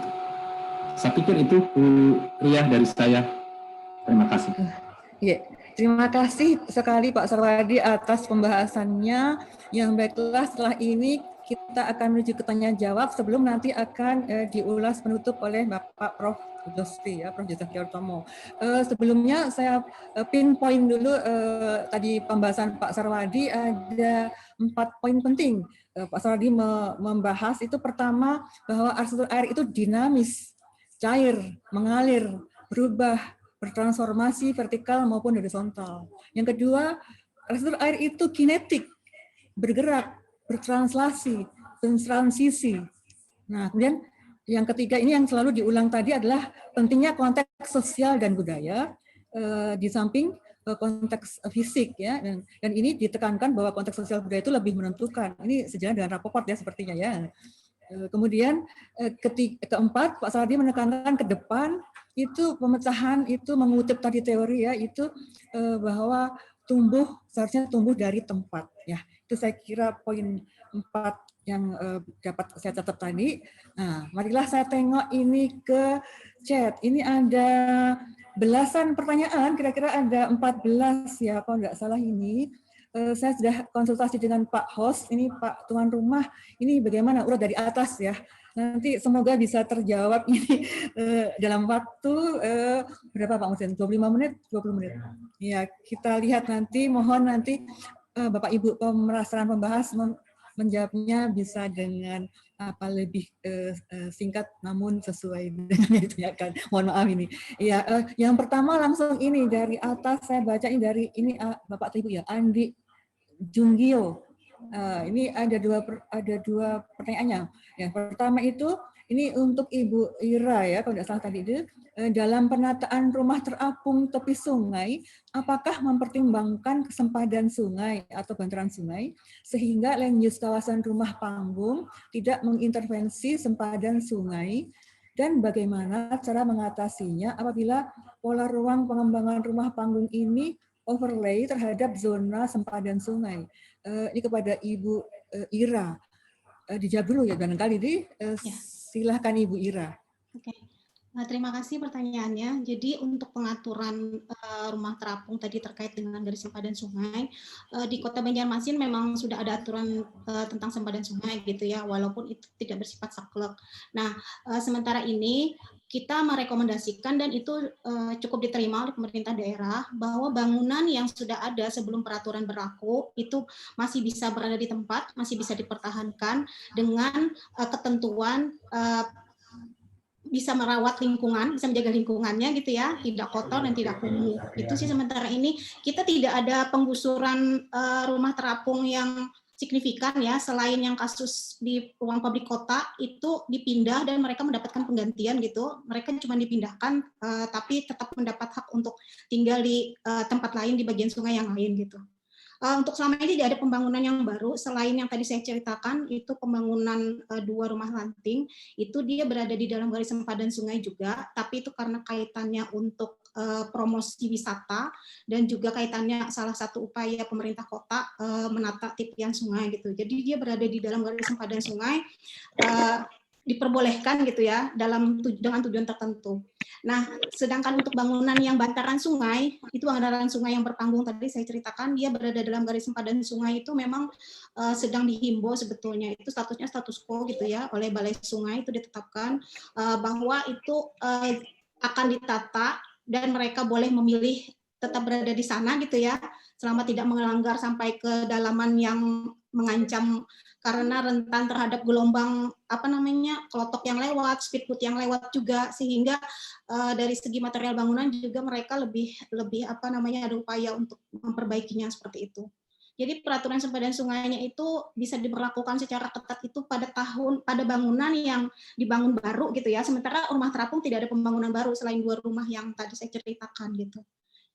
Saya pikir itu Bu Ria dari saya. Terima kasih. Ya, terima kasih sekali Pak Sarwadi atas pembahasannya. Yang baiklah, setelah ini kita akan menuju ke tanya jawab sebelum nanti akan diulas penutup oleh Bapak Prof. Josfi, ya, Prof. Josef Kiartomo. Sebelumnya saya pinpoint dulu tadi pembahasan Pak Sarwadi ada 4 poin penting. Pak Sarwadi membahas itu pertama bahwa arsitektur air itu dinamis, cair, mengalir, berubah, bertransformasi vertikal maupun horizontal. Yang kedua, arsitektur air itu kinetik, bergerak, bertranslasi, bertransisi. Nah, kemudian yang ketiga ini yang selalu diulang tadi adalah pentingnya konteks sosial dan budaya di samping konteks fisik, ya, dan ini ditekankan bahwa konteks sosial budaya itu lebih menentukan. Ini sejalan dengan Rapoport ya sepertinya ya. Kemudian keempat, Pak Sarwadi menekankan ke depan itu pemecahan itu mengutip tadi teori ya, itu bahwa seharusnya tumbuh dari tempat ya. Itu saya kira poin 4 yang dapat saya catat tadi. Nah, marilah saya tengok ini ke chat. Ini ada belasan pertanyaan, kira-kira ada 14 ya, kalau nggak salah ini. Saya sudah konsultasi dengan Pak host, ini Pak tuan rumah, ini bagaimana urut dari atas ya. Nanti semoga bisa terjawab ini dalam waktu berapa Pak Musin? 25 menit, 20 menit. Ya, kita lihat nanti, mohon nanti Bapak Ibu pemerasan pembahas menjawabnya bisa dengan lebih singkat namun sesuai dengan itu ya kan. Mohon maaf ini. Ya, yang pertama langsung ini dari atas saya baca ini dari ini Bapak Ibu ya, Andi Junggio. Ini ada dua pertanyaannya. Yang pertama itu ini untuk Ibu Ira ya, kalau tidak salah tadi itu, dalam penataan rumah terapung tepi sungai, apakah mempertimbangkan kesempadan sungai atau bantaran sungai sehingga land use kawasan rumah panggung tidak mengintervensi sempadan sungai, dan bagaimana cara mengatasinya apabila pola ruang pengembangan rumah panggung ini overlay terhadap zona sempadan sungai. Ini kepada Ibu Ira. Dijawab dulu ya barangkali. Silahkan Ibu Ira. Oke. Terima kasih pertanyaannya. Jadi untuk pengaturan rumah terapung tadi terkait dengan garis sempadan sungai, di Kota Banjarmasin memang sudah ada aturan tentang sempadan sungai gitu ya, walaupun itu tidak bersifat saklek. Nah, sementara ini kita merekomendasikan dan itu cukup diterima oleh pemerintah daerah bahwa bangunan yang sudah ada sebelum peraturan berlaku itu masih bisa berada di tempat, masih bisa dipertahankan dengan ketentuan bisa merawat lingkungan, bisa menjaga lingkungannya gitu ya, tidak kotor dan tidak kumuh. Itu sih sementara ini kita tidak ada penggusuran rumah terapung yang signifikan ya, selain yang kasus di ruang publik kota itu dipindah dan mereka mendapatkan penggantian gitu. Mereka cuma dipindahkan tapi tetap mendapat hak untuk tinggal di tempat lain di bagian sungai yang lain gitu. Untuk selama ini tidak ada pembangunan yang baru selain yang tadi saya ceritakan, itu pembangunan 2 rumah lanting, itu dia berada di dalam garis sempadan sungai juga, tapi itu karena kaitannya untuk promosi wisata dan juga kaitannya salah satu upaya pemerintah kota menata tepian sungai gitu. Jadi dia berada di dalam garis sempadan sungai, diperbolehkan gitu ya dengan tujuan tertentu. Nah, sedangkan untuk bangunan yang bantaran sungai, itu bantaran sungai yang berpanggung tadi saya ceritakan, dia berada dalam garis sempadan sungai itu memang sedang dihimbau sebetulnya, itu statusnya status quo gitu ya, oleh Balai Sungai itu ditetapkan bahwa itu akan ditata dan mereka boleh memilih tetap berada di sana gitu ya, selama tidak melanggar sampai ke dalaman yang mengancam karena rentan terhadap gelombang klotok yang lewat, speedboat yang lewat juga, sehingga dari segi material bangunan juga mereka lebih ada upaya untuk memperbaikinya seperti itu. Jadi peraturan sempadan sungainya itu bisa diberlakukan secara ketat itu pada bangunan yang dibangun baru gitu ya. Sementara rumah terapung tidak ada pembangunan baru selain 2 rumah yang tadi saya ceritakan gitu.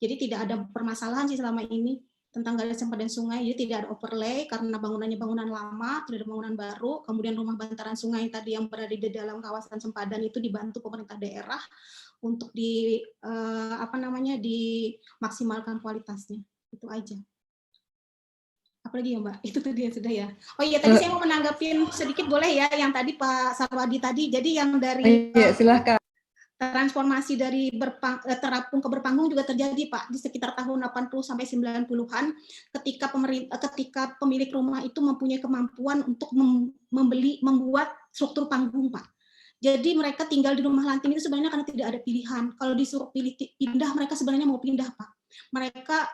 Jadi tidak ada permasalahan sih selama ini tentang garis sempadan sungai, jadi tidak ada overlay karena bangunannya bangunan lama, tidak ada bangunan baru, kemudian rumah bantaran sungai tadi yang berada di dalam kawasan sempadan itu dibantu pemerintah daerah untuk dimaksimalkan kualitasnya. Itu aja. Apalagi ya Mbak? Itu tadi ya sudah ya. Oh iya, tadi saya mau menanggapin sedikit boleh ya yang tadi Pak Sarwadi tadi. Jadi yang dari silahkan. Transformasi dari terapung ke berpanggung juga terjadi Pak di sekitar tahun 80 sampai 90-an ketika pemilik rumah itu mempunyai kemampuan untuk membuat struktur panggung Pak. Jadi mereka tinggal di rumah lanting itu sebenarnya karena tidak ada pilihan. Kalau disuruh pindah mereka sebenarnya mau pindah Pak. Mereka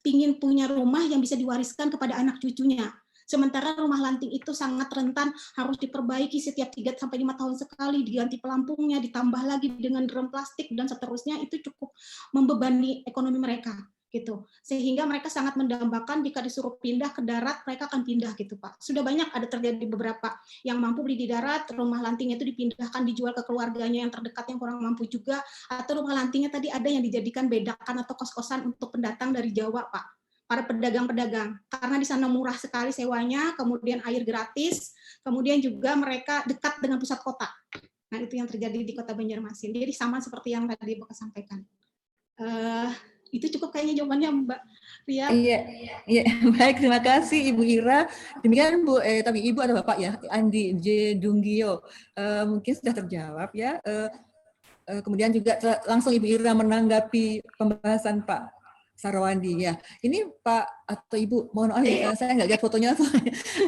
ingin punya rumah yang bisa diwariskan kepada anak cucunya. Sementara rumah lanting itu sangat rentan, harus diperbaiki setiap 3-5 tahun sekali, diganti pelampungnya, ditambah lagi dengan drum plastik, dan seterusnya, itu cukup membebani ekonomi mereka. Gitu. Sehingga mereka sangat mendambakan jika disuruh pindah ke darat, mereka akan pindah gitu Pak. Sudah banyak ada terjadi beberapa yang mampu beli di darat, rumah lantingnya itu dipindahkan, dijual ke keluarganya yang terdekat yang kurang mampu juga, atau rumah lantingnya tadi ada yang dijadikan bedakan atau kos-kosan untuk pendatang dari Jawa Pak. Para pedagang-pedagang, karena di sana murah sekali sewanya, kemudian air gratis, kemudian juga mereka dekat dengan pusat kota. Nah, itu yang terjadi di Kota Banjarmasin. Jadi sama seperti yang tadi Bapak sampaikan. Itu cukup kayaknya jawabannya Mbak Ria. Iya, baik, terima kasih Ibu Ira. Demikian Bu, tapi Ibu ada Bapak ya, Andi J. Dunggio. Mungkin sudah terjawab ya. Kemudian juga langsung Ibu Ira menanggapi pembahasan Pak Sarwadi ya. Ini Pak atau Ibu, mohon maaf saya nggak lihat fotonya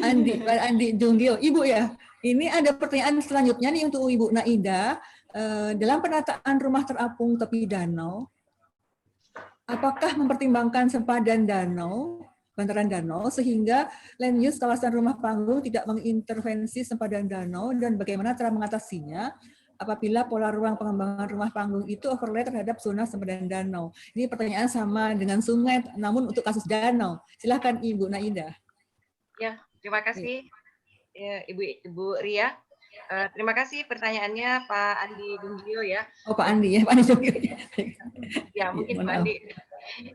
Andi Dunggio. Ibu ya, ini ada pertanyaan selanjutnya nih untuk Ibu Naida. Dalam penataan rumah terapung tepi danau, apakah mempertimbangkan sempadan danau, bantaran danau, sehingga land use kawasan rumah panggung tidak mengintervensi sempadan danau, dan bagaimana cara mengatasinya apabila pola ruang pengembangan rumah panggung itu overlay terhadap zona sempadan danau? Ini pertanyaan sama dengan sungai, namun untuk kasus danau. Silakan Ibu Naida. Ya, terima kasih ya, Ibu Ria. Terima kasih pertanyaannya Pak Andi Dunggio ya. Oh Pak Andi ya, Pak Andi Dunggio. Ya mungkin Pak Andi.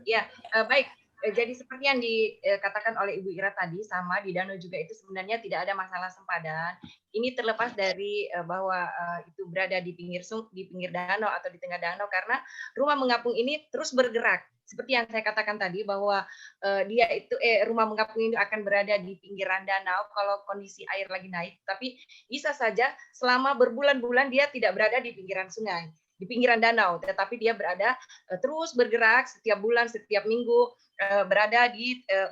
Ya baik. Jadi seperti yang dikatakan oleh Ibu Ira tadi, sama di danau juga itu sebenarnya tidak ada masalah sempadan. Ini terlepas dari bahwa itu berada di pinggir danau atau di tengah danau, karena rumah mengapung ini terus bergerak. Seperti yang saya katakan tadi bahwa rumah mengapung ini akan berada di pinggiran danau kalau kondisi air lagi naik, tapi bisa saja selama berbulan-bulan dia tidak berada di pinggiran sungai, di pinggiran danau, tetapi dia berada terus bergerak setiap bulan, setiap minggu,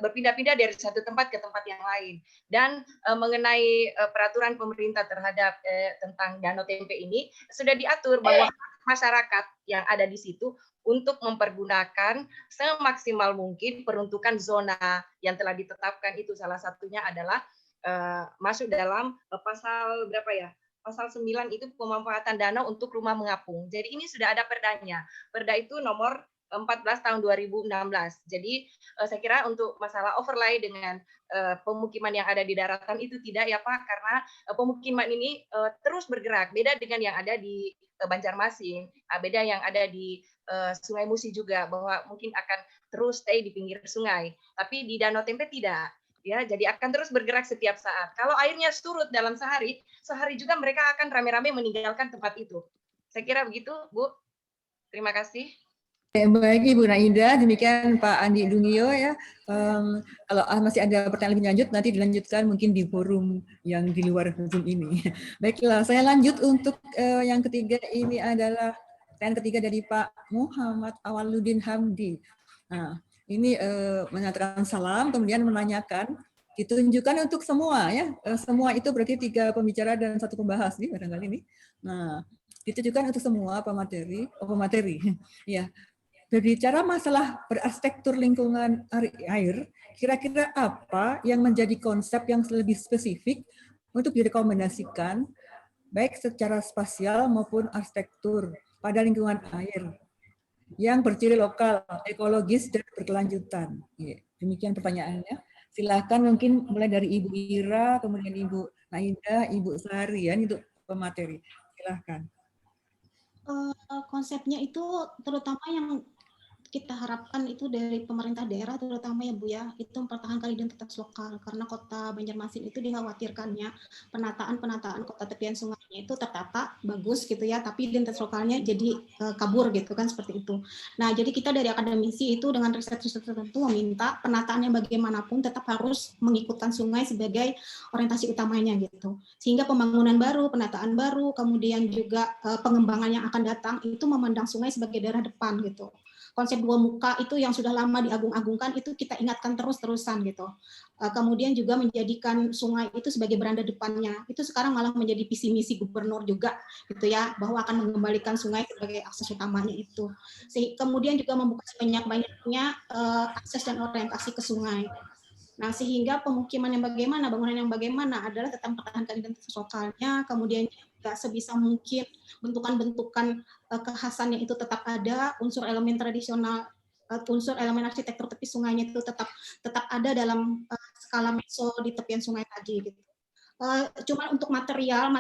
berpindah-pindah dari satu tempat ke tempat yang lain. Dan mengenai peraturan pemerintah terhadap tentang Danau Tempe ini sudah diatur bahwa masyarakat yang ada di situ untuk mempergunakan semaksimal mungkin peruntukan zona yang telah ditetapkan. Itu salah satunya adalah masuk dalam pasal berapa ya? Pasal 9 itu pemanfaatan danau untuk rumah mengapung. Jadi ini sudah ada perdanya. Perda itu nomor 14 tahun 2016. Jadi saya kira untuk masalah overlay dengan pemukiman yang ada di daratan itu tidak ya Pak, karena pemukiman ini terus bergerak. Beda dengan yang ada di Banjarmasin, beda yang ada di Sungai Musi juga, bahwa mungkin akan terus stay di pinggir sungai. Tapi di Danau Tempe tidak. Ya, jadi akan terus bergerak setiap saat. Kalau airnya surut dalam sehari juga mereka akan rame-rame meninggalkan tempat itu. Saya kira begitu, Bu. Terima kasih. Baik Ibu Naida, demikian Pak Andi Dungio ya. Kalau masih ada pertanyaan lebih lanjut, nanti dilanjutkan mungkin di forum yang di luar Zoom ini. Baiklah, saya lanjut untuk yang ketiga. Ini adalah pertanyaan ketiga dari Pak Muhammad Awaludin Hamdi. Nah, ini menyatakan salam, kemudian menanyakan, ditunjukkan untuk semua ya. Semua itu berarti 3 pembicara dan 1 pembahas nih barangkali ini. Nah, ditujukan untuk semua pemateri. Ya. Berbicara masalah berarsitektur lingkungan air, kira-kira apa yang menjadi konsep yang lebih spesifik untuk direkomendasikan baik secara spasial maupun arsitektur pada lingkungan air yang berciri lokal, ekologis, dan berkelanjutan? Demikian pertanyaannya. Silakan mungkin mulai dari Ibu Ira, kemudian Ibu Naida, Ibu Sari, ya, untuk pemateri. Silakan. Konsepnya itu terutama yang kita harapkan itu dari pemerintah daerah terutama ya Bu ya, itu mempertahankan identitas lokal, karena kota Banjarmasin itu dikhawatirkannya penataan kota tepian sungainya itu tertata bagus gitu ya, tapi identitas lokalnya jadi kabur gitu kan, seperti itu. Nah, jadi kita dari akademisi itu dengan riset-riset tertentu meminta penataannya bagaimanapun tetap harus mengikutkan sungai sebagai orientasi utamanya gitu. Sehingga pembangunan baru, penataan baru, kemudian juga pengembangan yang akan datang itu memandang sungai sebagai daerah depan gitu. Konsep 2 muka itu yang sudah lama diagung-agungkan itu kita ingatkan terus-terusan gitu. Kemudian juga menjadikan sungai itu sebagai beranda depannya. Itu sekarang malah menjadi visi misi gubernur juga gitu ya, bahwa akan mengembalikan sungai sebagai akses utamanya itu. Kemudian juga membuka sebanyak-banyaknya akses dan orientasi ke sungai. Nah, sehingga pemukiman yang bagaimana, bangunan yang bagaimana adalah tetap mempertahankan identitas lokalnya, kemudian juga sebisa mungkin bentukan-bentukan kekhasannya itu tetap ada, unsur elemen tradisional, unsur elemen arsitektur tepi sungainya itu tetap ada dalam skala meso di tepian sungai tadi gitu. Cuma untuk material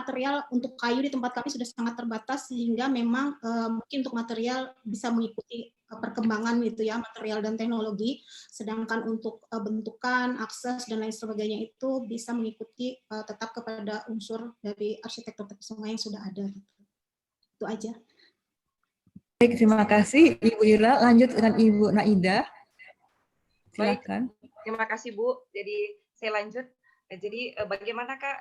untuk kayu di tempat kami sudah sangat terbatas, sehingga memang mungkin untuk material bisa mengikuti perkembangan gitu ya, material dan teknologi, sedangkan untuk bentukan, akses dan lain sebagainya itu bisa mengikuti tetap kepada unsur dari arsitektur tepi sungai yang sudah ada gitu. Itu aja. Baik, terima kasih Ibu Ira. Lanjut dengan Ibu Naida. Silakan. Baik, terima kasih Bu. Jadi saya lanjut. Jadi bagaimanakah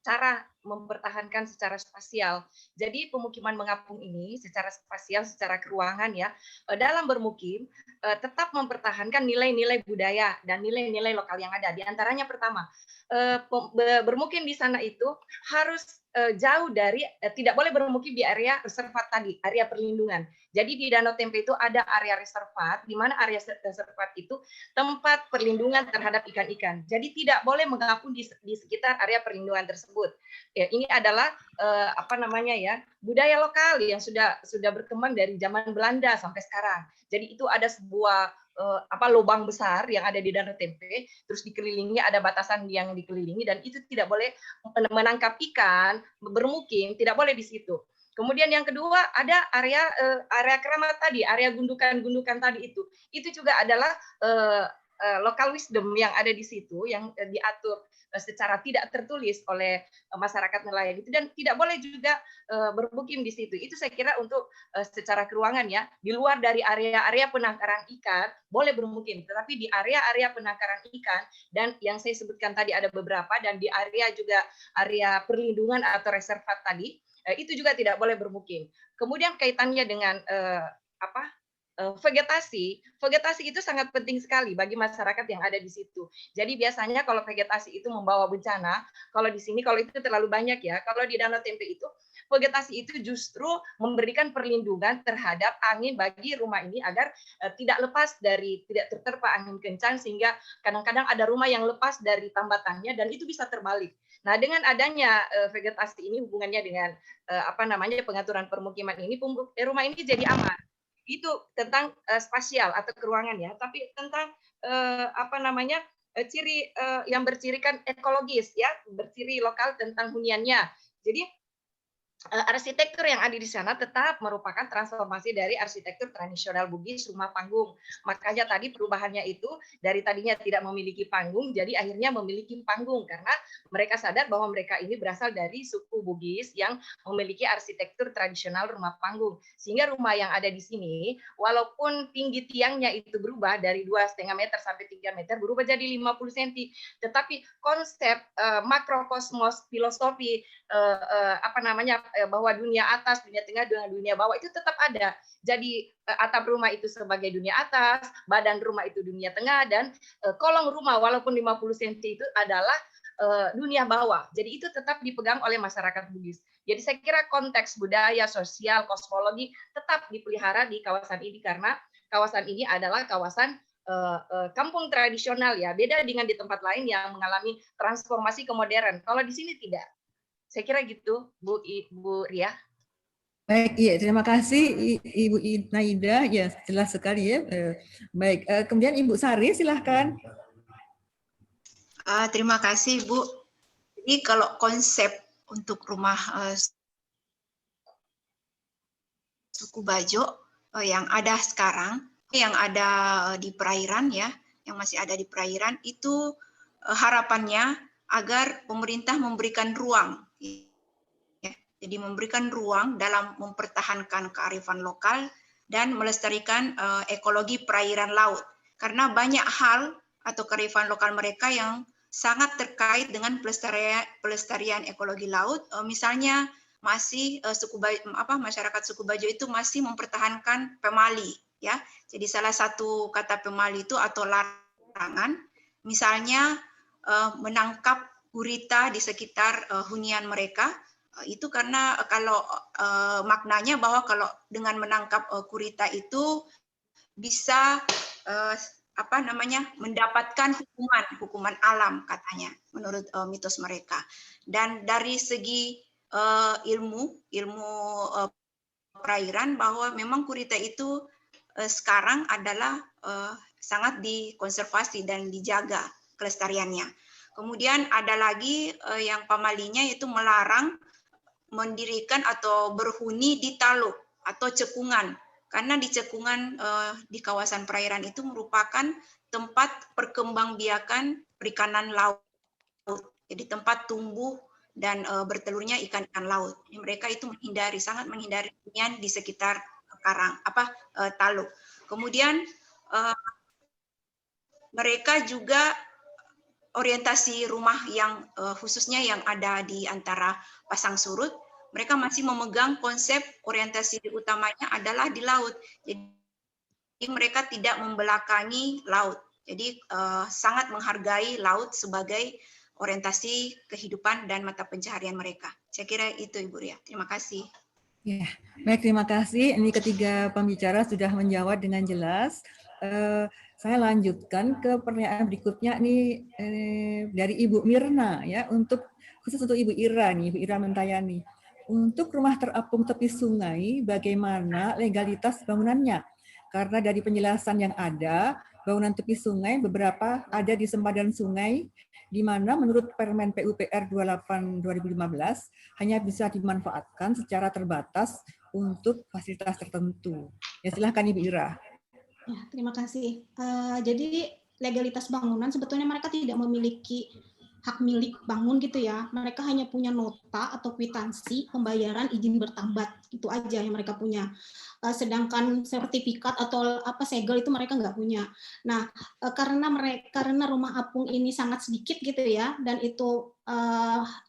cara mempertahankan secara spasial? Jadi pemukiman mengapung ini secara spasial, secara keruangan ya, dalam bermukim tetap mempertahankan nilai-nilai budaya dan nilai-nilai lokal yang ada. Di antaranya pertama, bermukim di sana itu harus jauh dari, tidak boleh bermukim di area reservat tadi, area perlindungan. Jadi di Danau Tempe itu ada area reservat, di mana area reservat itu tempat perlindungan terhadap ikan-ikan. Jadi tidak boleh mengapung di sekitar area perlindungan tersebut. Ya, ini adalah budaya lokal yang sudah berkembang dari zaman Belanda sampai sekarang. Jadi itu ada sebuah lubang besar yang ada di Danau Tempe, terus dikelilingi ada batasan yang dikelilingi, dan itu tidak boleh menangkap ikan, bermukim, tidak boleh di situ. Kemudian yang kedua ada area keramat tadi, area gundukan-gundukan tadi itu juga adalah local wisdom yang ada di situ yang diatur secara tidak tertulis oleh masyarakat nelayan itu, dan tidak boleh juga bermukim di situ. Itu saya kira untuk secara keuangan ya, di luar dari area-area penangkaran ikan boleh bermukim, tetapi di area-area penangkaran ikan dan yang saya sebutkan tadi ada beberapa, dan di area juga area perlindungan atau reservat tadi itu juga tidak boleh bermukim. Kemudian kaitannya dengan vegetasi itu sangat penting sekali bagi masyarakat yang ada di situ. Jadi biasanya kalau vegetasi itu membawa bencana, kalau di sini kalau itu terlalu banyak ya, kalau di Danau Tempe itu vegetasi itu justru memberikan perlindungan terhadap angin bagi rumah ini agar tidak terterpa angin kencang, sehingga kadang-kadang ada rumah yang lepas dari tambatannya dan itu bisa terbalik. Nah, dengan adanya vegetasi ini hubungannya dengan pengaturan permukiman ini, rumah ini jadi aman. Itu tentang spasial atau keruangan ya, tapi tentang ciri yang bercirikan ekologis ya, berciri lokal tentang huniannya. Jadi arsitektur yang ada di sana tetap merupakan transformasi dari arsitektur tradisional Bugis rumah panggung. Makanya tadi perubahannya itu dari tadinya tidak memiliki panggung, jadi akhirnya memiliki panggung karena mereka sadar bahwa mereka ini berasal dari suku Bugis yang memiliki arsitektur tradisional rumah panggung. Sehingga rumah yang ada di sini, walaupun tinggi tiangnya itu berubah dari 2,5 meter sampai 3 meter, berubah jadi 50 cm. Tetapi konsep makrokosmos filosofi bahwa dunia atas, dunia tengah, dengan dunia bawah itu tetap ada. Jadi atap rumah itu sebagai dunia atas, badan rumah itu dunia tengah, dan kolong rumah walaupun 50 cm itu adalah dunia bawah. Jadi itu tetap dipegang oleh masyarakat Bugis. Jadi saya kira konteks budaya, sosial, kosmologi tetap dipelihara di kawasan ini karena kawasan ini adalah kawasan kampung tradisional ya. Beda dengan di tempat lain yang mengalami transformasi ke modern. Kalau di sini tidak. Saya kira gitu, Bu Ria. Baik, iya, terima kasih Ibu Naida, ya jelas sekali ya. Baik, kemudian Ibu Sari, silahkan. Terima kasih Bu. Jadi kalau konsep untuk rumah suku Bajo yang ada sekarang, yang ada di perairan ya, yang masih ada di perairan itu harapannya agar pemerintah memberikan ruang. Jadi memberikan ruang dalam mempertahankan kearifan lokal dan melestarikan ekologi perairan laut. Karena banyak hal atau kearifan lokal mereka yang sangat terkait dengan pelestarian ekologi laut. Misalnya masih masyarakat suku Bajo itu masih mempertahankan pemali ya. Jadi salah satu kata pemali itu atau larangan misalnya menangkap gurita di sekitar hunian mereka. Itu karena kalau maknanya bahwa kalau dengan menangkap gurita itu bisa mendapatkan hukuman alam katanya menurut mitos mereka. Dan dari segi ilmu perairan bahwa memang gurita itu sekarang adalah sangat dikonservasi dan dijaga kelestariannya. Kemudian ada lagi yang pamalinya yaitu melarang mendirikan atau berhuni di taluk atau cekungan, karena di cekungan di kawasan perairan itu merupakan tempat perkembangbiakan perikanan laut, jadi tempat tumbuh dan bertelurnya ikan-ikan laut. Jadi mereka itu sangat menghindari hunian di sekitar taluk. Kemudian mereka juga orientasi rumah yang khususnya yang ada di antara pasang surut, mereka masih memegang konsep orientasi utamanya adalah di laut. Jadi mereka tidak membelakangi laut. Jadi sangat menghargai laut sebagai orientasi kehidupan dan mata pencaharian mereka. Saya kira itu Ibu Ria. Terima kasih. Ya, baik, terima kasih. Ini ketiga pembicara sudah menjawab dengan jelas. Saya lanjutkan ke pertanyaan berikutnya nih dari Ibu Mirna ya, khusus untuk Ibu Ira nih, Ibu Ira Mentayani. Untuk rumah terapung tepi sungai, bagaimana legalitas bangunannya? Karena dari penjelasan yang ada, bangunan tepi sungai beberapa ada di sempadan sungai di mana menurut Permen PUPR 28 2015 hanya bisa dimanfaatkan secara terbatas untuk fasilitas tertentu. Ya, silahkan Ibu Ira. Ya, terima kasih. Jadi legalitas bangunan sebetulnya mereka tidak memiliki hak milik bangun gitu ya. Mereka hanya punya nota atau kwitansi pembayaran izin bertambat, itu aja yang mereka punya. Sedangkan sertifikat atau apa segel itu mereka nggak punya. Nah, karena rumah apung ini sangat sedikit gitu ya, dan itu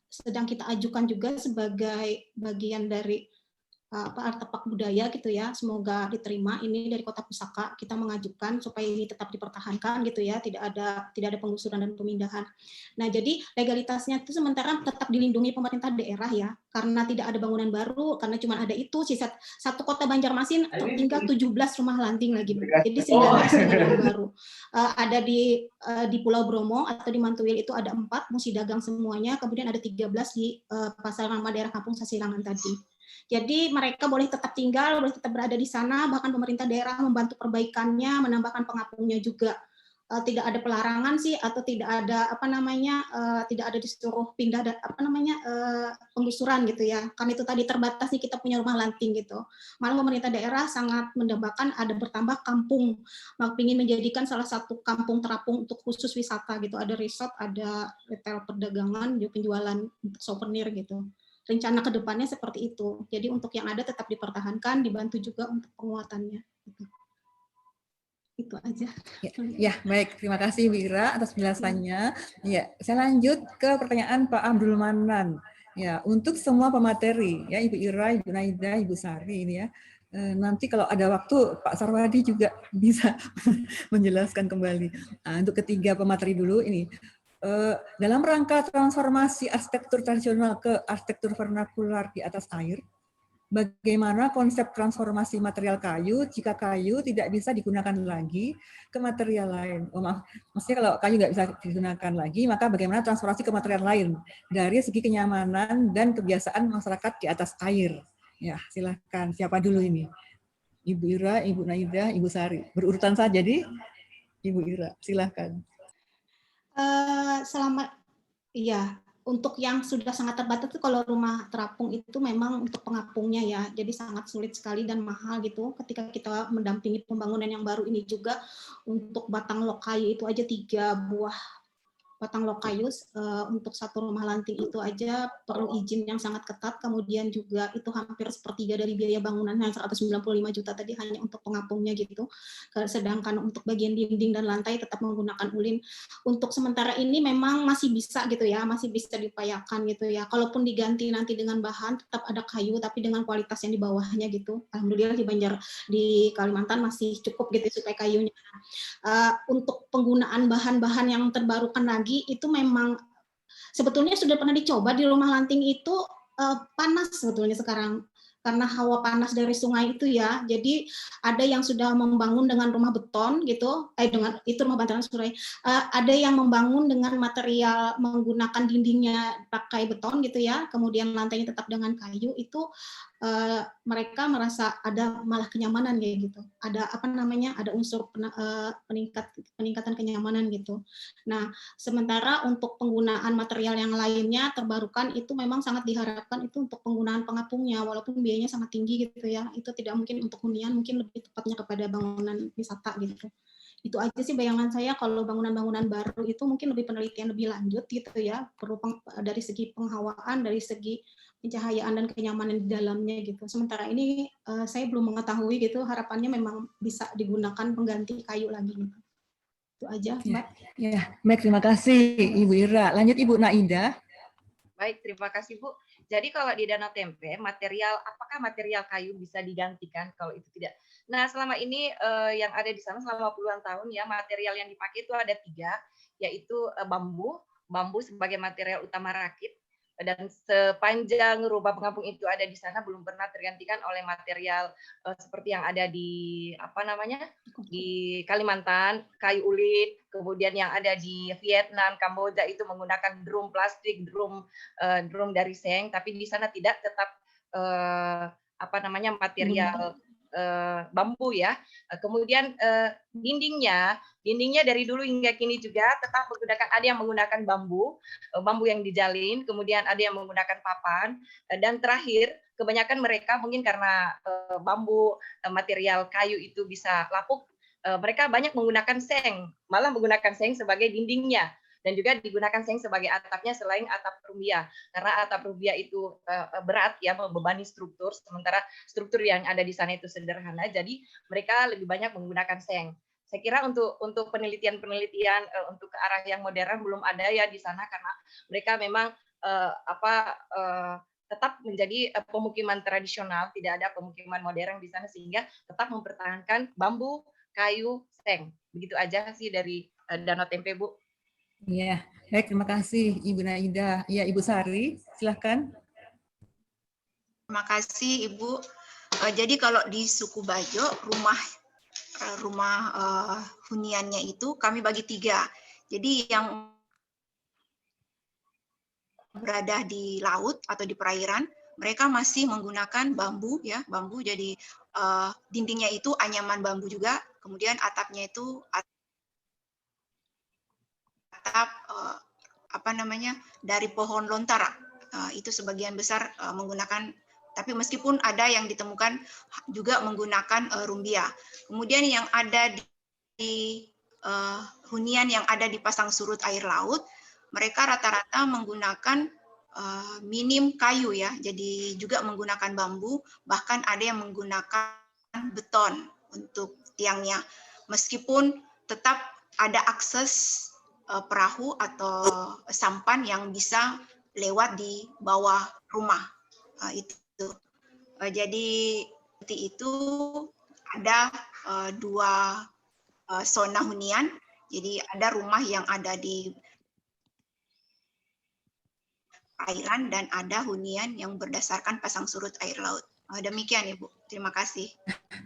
sedang kita ajukan juga sebagai bagian dari artefak budaya gitu ya, semoga diterima. Ini dari Kota Pusaka kita mengajukan supaya ini tetap dipertahankan gitu ya, tidak ada penggusuran dan pemindahan. Nah, jadi legalitasnya itu sementara tetap dilindungi pemerintah daerah ya, karena tidak ada bangunan baru, karena cuma ada itu sisa satu Kota Banjarmasin tertinggal 17 rumah lanting lagi, jadi 19 yang baru. Ada di Pulau Bromo atau di Mantuil itu ada 4 musi dagang semuanya, kemudian ada 13 di Pasar Lama daerah Kampung Sasilangan tadi. Jadi mereka boleh tetap tinggal, boleh tetap berada di sana, bahkan pemerintah daerah membantu perbaikannya, menambahkan pengapungnya juga. Tidak ada pelarangan sih, atau tidak ada tidak ada disuruh pindah penggusuran gitu ya. Kan itu tadi terbatas nih kita punya rumah lanting gitu. Malah pemerintah daerah sangat mendambakan ada bertambah kampung, ingin menjadikan salah satu kampung terapung untuk khusus wisata gitu. Ada resort, ada retail perdagangan, juga penjualan untuk souvenir gitu. Rencana ke depannya seperti itu. Jadi untuk yang ada tetap dipertahankan, dibantu juga untuk penguatannya. Itu aja. Ya, baik. Terima kasih Wira atas penjelasannya. Ya, saya lanjut ke pertanyaan Pak Abdul Manan. Ya, untuk semua pemateri, ya Ibu Ira, Ibu Naida, Ibu Sari ini ya. Nanti kalau ada waktu Pak Sarwadi juga bisa menjelaskan kembali. Nah, untuk ketiga pemateri dulu ini. Dalam rangka transformasi arsitektur tradisional ke arsitektur vernakular di atas air, bagaimana konsep transformasi material kayu jika kayu tidak bisa digunakan lagi ke material lain? Maksudnya kalau kayu nggak bisa digunakan lagi, maka bagaimana transformasi ke material lain dari segi kenyamanan dan kebiasaan masyarakat di atas air? Ya, silakan. Siapa dulu ini? Ibu Ira, Ibu Naida, Ibu Sari. Berurutan saja, jadi Ibu Ira, silakan. Untuk yang sudah sangat terbatas itu kalau rumah terapung itu memang untuk pengapungnya ya, jadi sangat sulit sekali dan mahal gitu. Ketika kita mendampingi pembangunan yang baru ini juga, untuk batang lokayu itu aja 3 buah batang lokayu untuk satu rumah lanting itu aja perlu izin yang sangat ketat, kemudian juga itu hampir sepertiga dari biaya bangunan yang 195 juta tadi hanya untuk pengapungnya gitu. Sedangkan untuk bagian dinding dan lantai tetap menggunakan ulin. Untuk sementara ini memang masih bisa gitu ya, masih bisa diupayakan gitu ya. Kalaupun diganti nanti dengan bahan tetap ada kayu tapi dengan kualitas yang di bawahnya gitu. Alhamdulillah di Kalimantan masih cukup gitu supaya kayunya. Untuk penggunaan bahan-bahan yang terbarukan lagi itu memang sebetulnya sudah pernah dicoba di rumah lanting itu, panas sebetulnya sekarang karena hawa panas dari sungai itu ya. Jadi ada yang sudah membangun dengan rumah beton gitu, dengan itu rumah bantaran sungai. Ada yang membangun dengan material menggunakan dindingnya pakai beton gitu ya, kemudian lantainya tetap dengan kayu. Itu mereka merasa ada malah kenyamanan kayak gitu. Ada ada unsur peningkatan kenyamanan gitu. Nah, sementara untuk penggunaan material yang lainnya terbarukan itu memang sangat diharapkan itu untuk penggunaan pengapungnya, walaupun biayanya sangat tinggi gitu ya. Itu tidak mungkin untuk hunian, mungkin lebih tepatnya kepada bangunan wisata gitu. Itu aja sih bayangan saya. Kalau bangunan-bangunan baru itu mungkin lebih penelitian lebih lanjut gitu ya, perlu dari segi penghawaan, dari segi pencahayaan dan kenyamanan di dalamnya gitu. Sementara ini saya belum mengetahui gitu, harapannya memang bisa digunakan pengganti kayu lagi gitu. Itu aja, Mbak. Ya, baik, terima kasih Ibu Ira. Lanjut Ibu Naida. Baik, terima kasih Bu. Jadi kalau di Danau Tempe, apakah material kayu bisa digantikan kalau itu tidak? Nah, selama ini yang ada di sana selama puluhan tahun ya, material yang dipakai itu ada 3, yaitu bambu sebagai material utama rakit, dan sepanjang rumah pengapung itu ada di sana belum pernah tergantikan oleh material seperti yang ada di di Kalimantan, kayu ulin, kemudian yang ada di Vietnam, Kamboja itu menggunakan drum plastik, drum dari seng, tapi di sana tidak, tetap material bambu ya. Kemudian dindingnya dari dulu hingga kini juga tetap menggunakan, ada yang menggunakan bambu yang dijalin, kemudian ada yang menggunakan papan, dan terakhir kebanyakan mereka mungkin karena bambu material kayu itu bisa lapuk, mereka banyak menggunakan seng, malah menggunakan seng sebagai dindingnya. Dan juga digunakan seng sebagai atapnya selain atap rumbia, karena atap rumbia itu berat ya, membebani struktur, sementara struktur yang ada di sana itu sederhana, jadi mereka lebih banyak menggunakan seng. Saya kira untuk penelitian untuk ke arah yang modern belum ada ya di sana, karena mereka memang tetap menjadi pemukiman tradisional, tidak ada pemukiman modern di sana, sehingga tetap mempertahankan bambu, kayu, seng. Begitu aja sih dari Danau Tempe, Bu. Iya, baik, terima kasih Ibu Naida. Ya, Ibu Sari, silakan. Terima kasih Ibu. Jadi kalau di suku Bajo, rumah huniannya itu kami bagi 3. Jadi yang berada di laut atau di perairan, mereka masih menggunakan bambu ya, bambu. Jadi dindingnya itu anyaman bambu juga. Kemudian atapnya itu atap dari pohon lontara. Itu sebagian besar menggunakan, tapi meskipun ada yang ditemukan juga menggunakan rumbia. Kemudian yang ada di hunian yang ada di pasang surut air laut, mereka rata-rata menggunakan minim kayu ya, jadi juga menggunakan bambu, bahkan ada yang menggunakan beton untuk tiangnya. Meskipun tetap ada akses perahu atau sampan yang bisa lewat di bawah rumah. Itu. Jadi seperti itu ada 2 zona hunian. Jadi ada rumah yang ada di perairan dan ada hunian yang berdasarkan pasang surut air laut. Demikian Ibu. Terima kasih.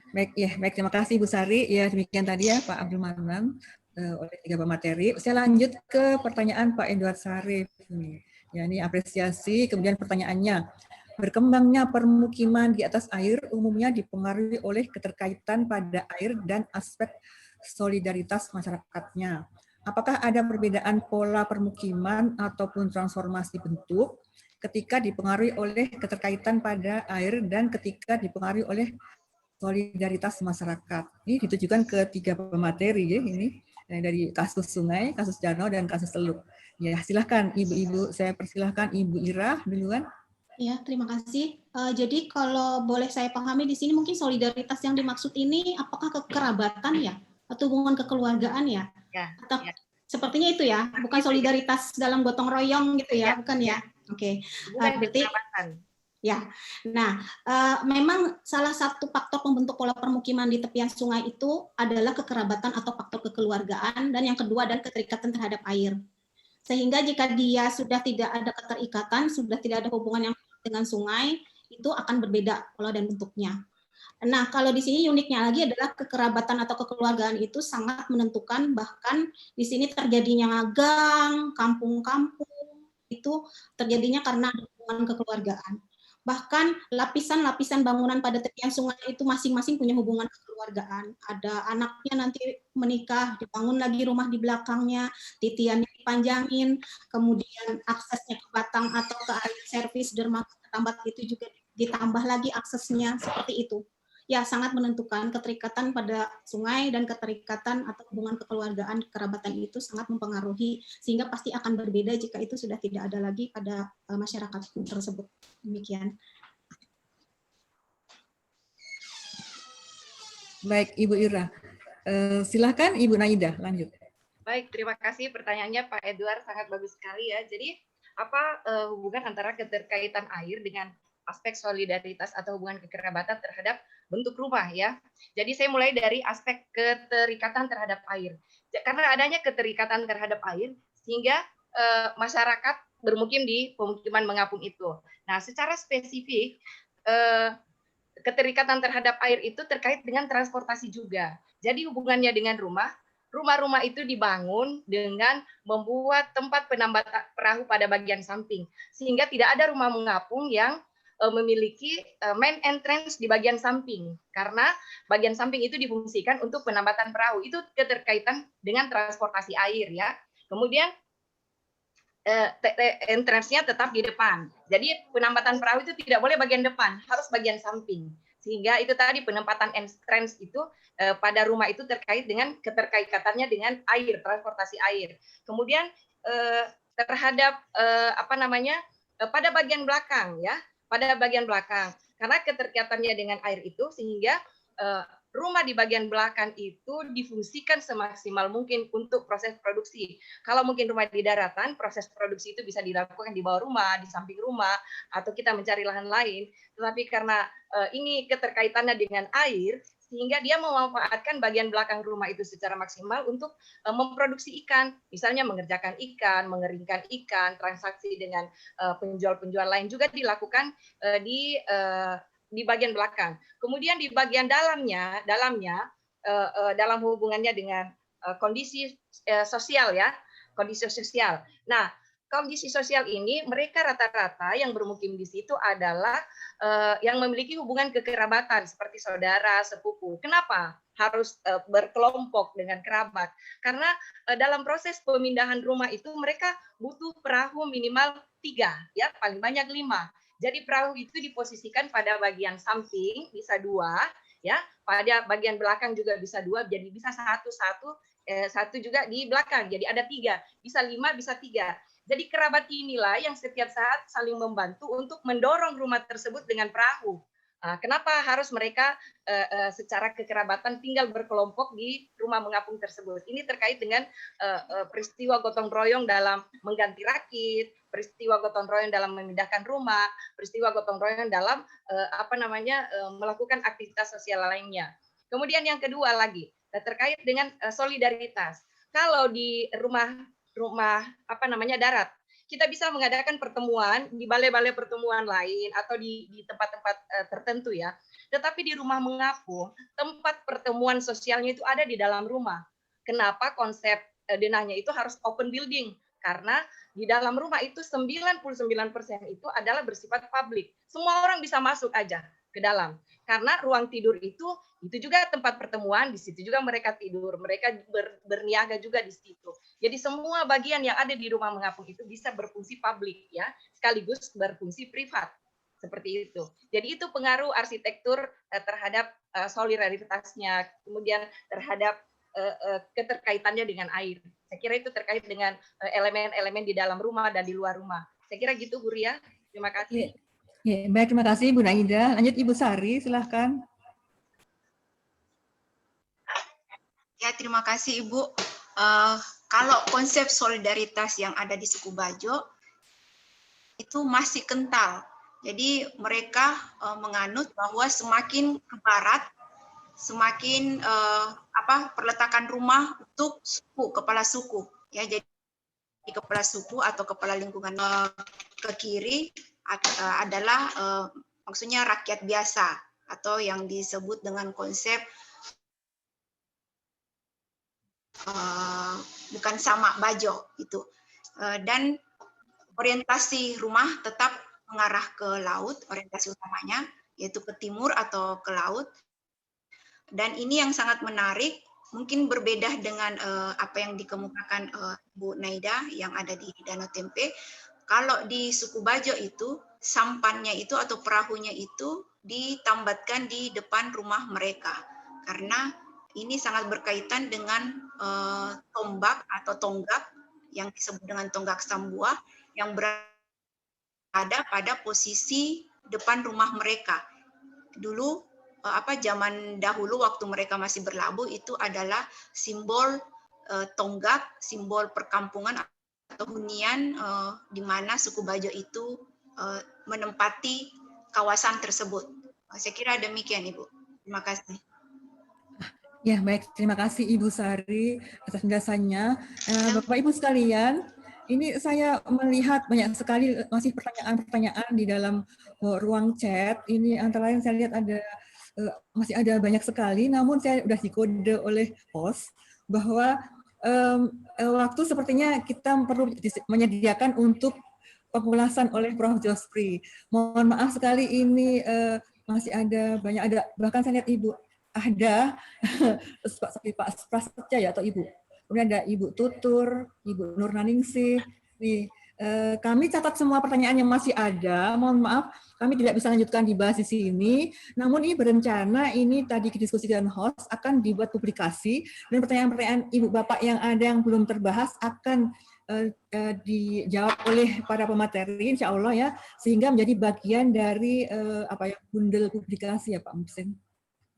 Baik, ya, baik, terima kasih Bu Sari. Ya, demikian tadi ya Pak Abdul Manan oleh 3 pemateri. Saya lanjut ke pertanyaan Pak Edward Sarif. Ya, ini apresiasi. Kemudian pertanyaannya, berkembangnya permukiman di atas air umumnya dipengaruhi oleh keterkaitan pada air dan aspek solidaritas masyarakatnya. Apakah ada perbedaan pola permukiman ataupun transformasi bentuk ketika dipengaruhi oleh keterkaitan pada air dan ketika dipengaruhi oleh solidaritas masyarakat? Ini ditujukan ke 3 pemateri ya, ini dari kasus sungai, kasus danau, dan kasus teluk. Ya, silahkan Ibu-Ibu, saya persilahkan Ibu Ira duluan. Ya, terima kasih. Jadi kalau boleh saya pahami di sini mungkin solidaritas yang dimaksud ini apakah kekerabatan ya atau hubungan kekeluargaan ya? Atau sepertinya itu ya, bukan solidaritas dalam gotong royong gitu ya, bukan ya? Oke. Berarti ya. Nah, memang salah satu faktor pembentuk pola permukiman di tepian sungai itu adalah kekerabatan atau faktor kekeluargaan, dan yang kedua adalah keterikatan terhadap air. Sehingga jika dia sudah tidak ada keterikatan, sudah tidak ada hubungan yang dengan sungai, itu akan berbeda pola dan bentuknya. Nah, kalau di sini uniknya lagi adalah kekerabatan atau kekeluargaan itu sangat menentukan, bahkan di sini terjadinya gang, kampung-kampung, itu terjadinya karena hubungan kekeluargaan. Bahkan lapisan-lapisan bangunan pada tepian sungai itu masing-masing punya hubungan kekeluargaan. Ada anaknya nanti menikah, dibangun lagi rumah di belakangnya, titiannya dipanjangin, kemudian aksesnya ke batang atau ke air servis dermaga tambat itu juga ditambah lagi aksesnya, seperti itu. Ya, sangat menentukan keterikatan pada sungai dan keterikatan atau hubungan kekeluargaan, kerabatan itu sangat mempengaruhi, sehingga pasti akan berbeda jika itu sudah tidak ada lagi pada masyarakat tersebut. Demikian. Baik, Ibu Ira. Silakan Ibu Naida, lanjut. Baik, terima kasih pertanyaannya Pak Edward, sangat bagus sekali ya. Jadi apa hubungan antara keterkaitan air dengan aspek solidaritas atau hubungan kekerabatan terhadap bentuk rumah ya. Jadi saya mulai dari aspek keterikatan terhadap air. Karena adanya keterikatan terhadap air, sehingga masyarakat bermukim di pemukiman mengapung itu. Nah, secara spesifik keterikatan terhadap air itu terkait dengan transportasi juga. Jadi hubungannya dengan rumah-rumah itu dibangun dengan membuat tempat penambatan perahu pada bagian samping, sehingga tidak ada rumah mengapung yang memiliki main entrance di bagian samping, karena bagian samping itu difungsikan untuk penambatan perahu. Itu keterkaitan dengan transportasi air ya. Kemudian entrance-nya tetap di depan. Jadi penambatan perahu itu tidak boleh bagian depan, harus bagian samping. Sehingga itu tadi penempatan entrance itu pada rumah itu terkait dengan keterkaitannya dengan air, transportasi air. Kemudian terhadap pada bagian belakang ya, pada bagian belakang, karena keterkaitannya dengan air itu sehingga rumah di bagian belakang itu difungsikan semaksimal mungkin untuk proses produksi. Kalau mungkin rumah di daratan, proses produksi itu bisa dilakukan di bawah rumah, di samping rumah, atau kita mencari lahan lain. Tetapi karena ini keterkaitannya dengan air, sehingga dia memanfaatkan bagian belakang rumah itu secara maksimal untuk memproduksi ikan. Misalnya mengerjakan ikan, mengeringkan ikan, transaksi dengan penjual-penjual lain juga dilakukan di bagian belakang. Kemudian di bagian dalamnya dalam hubungannya dengan kondisi sosial ya, kondisi sosial. Nah, kondisi sosial ini mereka rata-rata yang bermukim di situ adalah yang memiliki hubungan kekerabatan seperti saudara, sepupu. Kenapa harus berkelompok dengan kerabat? Karena dalam proses pemindahan rumah itu mereka butuh perahu minimal 3, ya paling banyak 5. Jadi perahu itu diposisikan pada bagian samping bisa 2, ya, pada bagian belakang juga bisa 2, jadi bisa satu juga di belakang, jadi ada 3, bisa 5, bisa 3. Jadi kerabat inilah yang setiap saat saling membantu untuk mendorong rumah tersebut dengan perahu. Kenapa harus mereka secara kekerabatan tinggal berkelompok di rumah mengapung tersebut? Ini terkait dengan peristiwa gotong royong dalam mengganti rakit, peristiwa gotong royong dalam memindahkan rumah, peristiwa gotong royong dalam melakukan aktivitas sosial lainnya. Kemudian yang kedua lagi terkait dengan solidaritas. Kalau di rumah darat, kita bisa mengadakan pertemuan di balai-balai pertemuan lain atau di tempat-tempat tertentu ya. Tetapi di rumah mengapung, tempat pertemuan sosialnya itu ada di dalam rumah. Kenapa konsep denahnya itu harus open building? Karena di dalam rumah itu 99% itu adalah bersifat publik. Semua orang bisa masuk aja ke dalam. Karena ruang tidur itu juga tempat pertemuan, di situ juga mereka tidur, mereka berniaga juga di situ. Jadi semua bagian yang ada di rumah mengapung itu bisa berfungsi publik ya, sekaligus berfungsi privat. Seperti itu. Jadi itu pengaruh arsitektur terhadap solidaritasnya, kemudian terhadap keterkaitannya dengan air. Saya kira itu terkait dengan elemen-elemen di dalam rumah dan di luar rumah. Saya kira gitu, Bu Ria. Terima kasih. Ya, baik, terima kasih Bu Naida. Lanjut Ibu Sari, silahkan. Ya, terima kasih Ibu. Kalau konsep solidaritas yang ada di suku Bajo itu masih kental. Jadi mereka menganut bahwa semakin ke barat, semakin perletakan rumah untuk suku, kepala suku. Ya, jadi kepala suku atau kepala lingkungan ke kiri adalah maksudnya rakyat biasa atau yang disebut dengan konsep bukan sama Bajo itu. Dan orientasi rumah tetap mengarah ke laut, orientasi utamanya yaitu ke timur atau ke laut. Dan ini yang sangat menarik, mungkin berbeda dengan apa yang dikemukakan Bu Naida yang ada di Danau Tempe. Kalau di suku Bajo itu, sampannya itu atau perahunya itu ditambatkan di depan rumah mereka. Karena ini sangat berkaitan dengan tombak atau tonggak yang disebut dengan tonggak Sambua yang berada pada posisi depan rumah mereka. Dulu zaman dahulu waktu mereka masih berlabuh itu adalah simbol tonggak, simbol perkampungan atau hunian di mana suku Bajo itu menempati kawasan tersebut. Saya kira demikian Ibu. Terima kasih. Ya, baik. Terima kasih Ibu Sari atas penjelasannya. Bapak Ibu sekalian, ini saya melihat banyak sekali masih pertanyaan-pertanyaan di dalam ruang chat. Ini antara lain saya lihat masih ada banyak sekali, namun saya sudah dikode oleh host bahwa waktu sepertinya kita perlu menyediakan untuk pengulasan oleh Prof. Jospri. Mohon maaf sekali ini masih ada bahkan saya lihat Ibu ada seperti Pak Prasetya ya atau Ibu. Kemudian ada Ibu Tutur, Ibu Nurnaningsih. Kami catat semua pertanyaan yang masih ada. Mohon maaf, kami tidak bisa lanjutkan dibahas di sini. Namun ini berencana ini tadi didiskusikan host akan dibuat publikasi dan pertanyaan-pertanyaan Ibu Bapak yang ada yang belum terbahas akan dijawab oleh para pemateri, insya Allah ya, sehingga menjadi bagian dari bundel publikasi ya Pak Muhsin.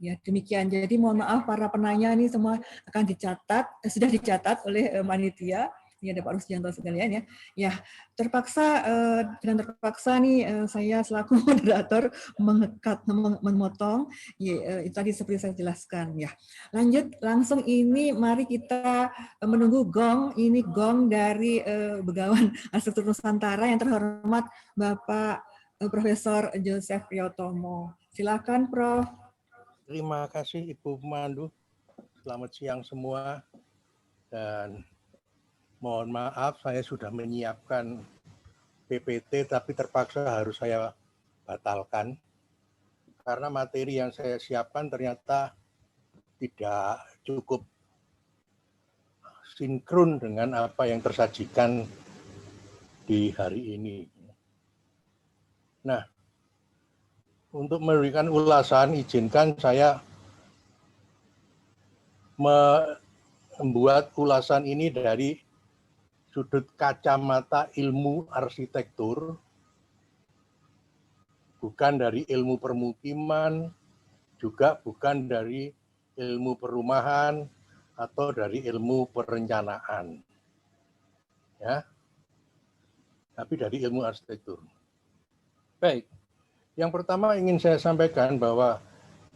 Ya demikian. Jadi mohon maaf para penanya ini semua akan dicatat, sudah dicatat oleh panitia. Ini ada Pak Rusdianto sekalian ya. Ya terpaksa dengan terpaksa nih saya selaku moderator memotong. Ya, itu tadi seperti saya jelaskan ya. Lanjut langsung ini mari kita menunggu gong. Ini gong dari Begawan Arsitektur Nusantara yang terhormat Bapak Profesor Joseph Priyotomo. Silakan Prof. Terima kasih Ibu Pemandu. Selamat siang semua. Dan mohon maaf saya sudah menyiapkan PPT tapi terpaksa harus saya batalkan karena materi yang saya siapkan ternyata tidak cukup sinkron dengan apa yang tersajikan di hari ini. Nah, untuk memberikan ulasan, izinkan saya membuat ulasan ini dari sudut kacamata ilmu arsitektur, bukan dari ilmu permukiman, juga bukan dari ilmu perumahan, atau dari ilmu perencanaan. Ya, tapi dari ilmu arsitektur. Baik. Yang pertama ingin saya sampaikan bahwa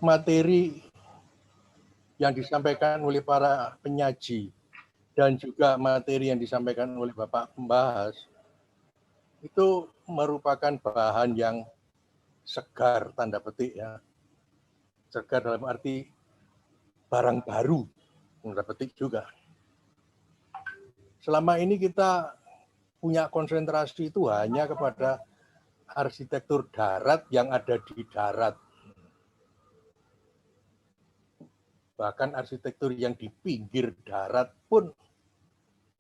materi yang disampaikan oleh para penyaji dan juga materi yang disampaikan oleh Bapak pembahas itu merupakan bahan yang segar, tanda petik ya. Segar dalam arti barang baru, tanda petik juga. Selama ini kita punya konsentrasi itu hanya kepada arsitektur darat yang ada di darat. Bahkan arsitektur yang di pinggir darat pun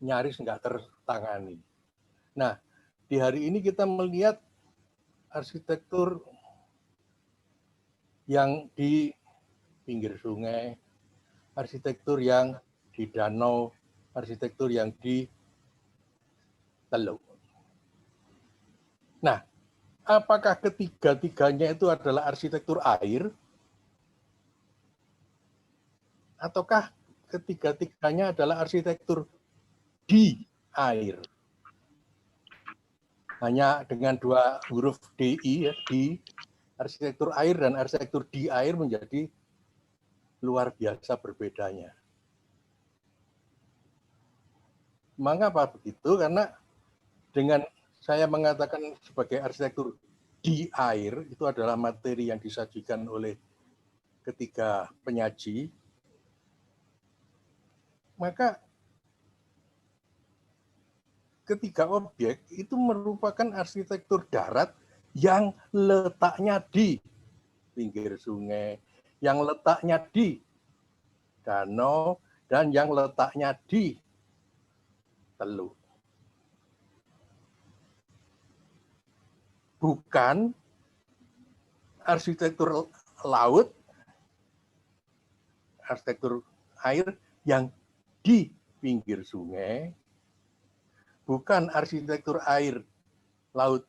nyaris nggak tertangani. Nah, di hari ini kita melihat arsitektur yang di pinggir sungai, arsitektur yang di danau, arsitektur yang di teluk. Nah, apakah ketiga-tiganya itu adalah arsitektur air? Ataukah ketiga-tiganya adalah arsitektur di air? Hanya dengan dua huruf DI, ya, di arsitektur air dan arsitektur di air menjadi luar biasa berbedanya. Mengapa begitu? Karena dengan saya mengatakan sebagai arsitektur di air, itu adalah materi yang disajikan oleh ketiga penyaji, maka ketiga objek itu merupakan arsitektur darat yang letaknya di pinggir sungai, yang letaknya di danau, dan yang letaknya di teluk. Bukan arsitektur laut, arsitektur air yang di pinggir sungai, bukan arsitektur air laut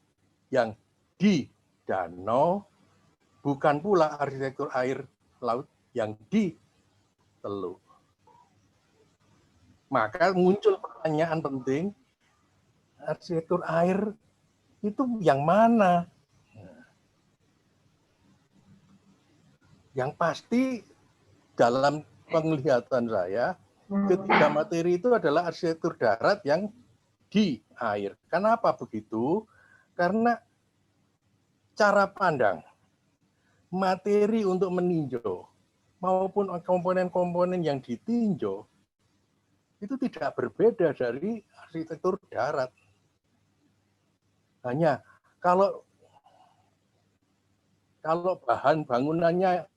yang di danau, bukan pula arsitektur air laut yang di teluk. Maka muncul pertanyaan penting, arsitektur air itu yang mana? Yang pasti dalam penglihatan saya, ketiga materi itu adalah arsitektur darat yang di air. Kenapa begitu? Karena cara pandang, materi untuk meninjau, maupun komponen-komponen yang ditinjau, itu tidak berbeda dari arsitektur darat. Hanya kalau bahan bangunannya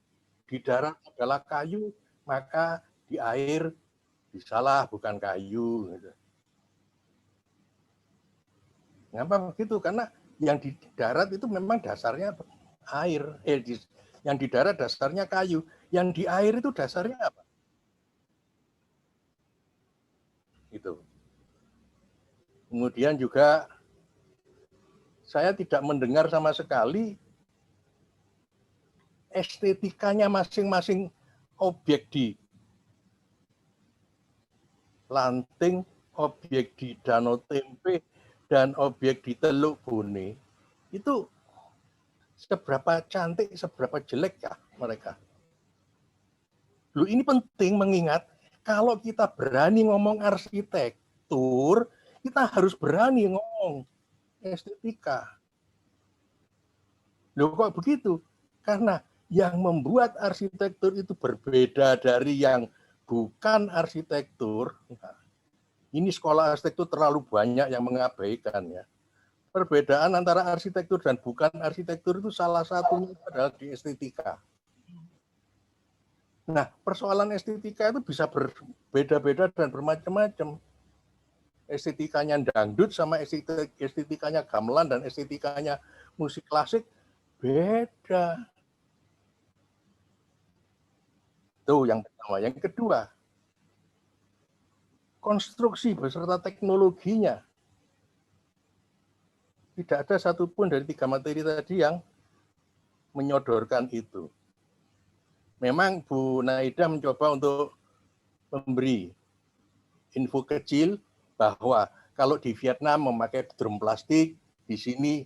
di darat adalah kayu, maka di air bisalah bukan kayu. Gitu. Kenapa begitu? Karena yang di darat itu memang dasarnya air. Yang di darat dasarnya kayu. Yang di air itu dasarnya apa? Itu. Kemudian juga saya tidak mendengar sama sekali estetikanya masing-masing objek di Lanting, objek di Danau Tempe, dan objek di Teluk Bone. Itu seberapa cantik, seberapa jelek ya mereka. Loh, ini penting mengingat kalau kita berani ngomong arsitektur, kita harus berani ngomong estetika. Loh kok begitu? Karena yang membuat arsitektur itu berbeda dari yang bukan arsitektur. Nah, ini sekolah arsitektur terlalu banyak yang mengabaikan ya. Perbedaan antara arsitektur dan bukan arsitektur itu salah satunya adalah di estetika. Nah, persoalan estetika itu bisa berbeda-beda dan bermacam-macam. Estetikanya dangdut sama estetikanya gamelan dan estetikanya musik klasik beda. Itu yang pertama. Yang kedua, konstruksi beserta teknologinya. Tidak ada satupun dari 3 materi tadi yang menyodorkan itu. Memang Bu Naida mencoba untuk memberi info kecil bahwa kalau di Vietnam memakai drum plastik, di sini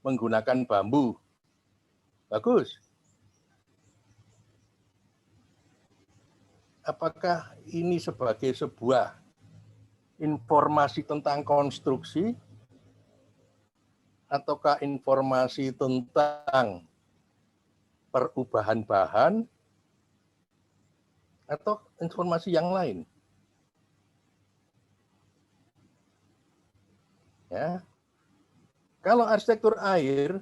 menggunakan bambu. Bagus. Apakah ini sebagai sebuah informasi tentang konstruksi ataukah informasi tentang perubahan bahan atau informasi yang lain? Ya. Kalau arsitektur air,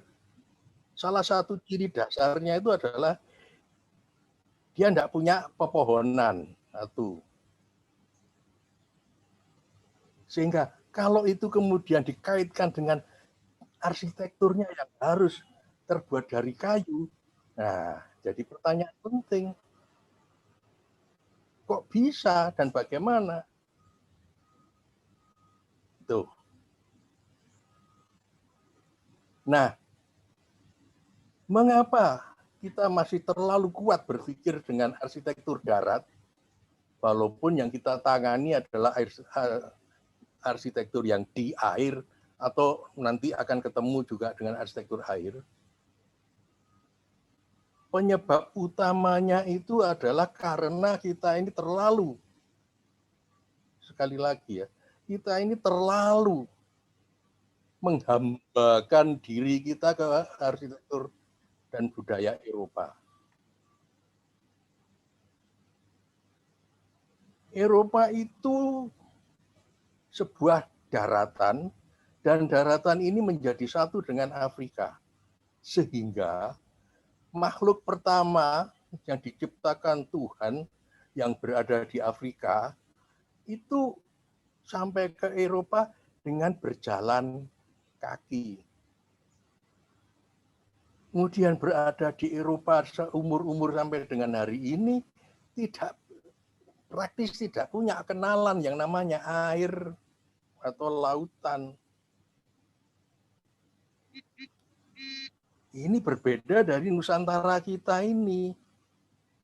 salah satu ciri dasarnya itu adalah dia tidak punya pepohonan satu. Sehingga kalau itu kemudian dikaitkan dengan arsitekturnya yang harus terbuat dari kayu, nah jadi pertanyaan penting. Kok bisa dan bagaimana? Tuh. Nah, mengapa kita masih terlalu kuat berpikir dengan arsitektur darat, walaupun yang kita tangani adalah arsitektur yang di air, atau nanti akan ketemu juga dengan arsitektur air. Penyebab utamanya itu adalah karena kita ini terlalu, sekali lagi ya, kita ini terlalu menghambakan diri kita ke arsitektur dan budaya Eropa. Eropa itu sebuah daratan, dan daratan ini menjadi satu dengan Afrika. Sehingga makhluk pertama yang diciptakan Tuhan yang berada di Afrika itu sampai ke Eropa dengan berjalan kaki. Kemudian berada di Eropa seumur-umur sampai dengan hari ini praktis tidak punya kenalan yang namanya air atau lautan. Ini berbeda dari Nusantara kita ini.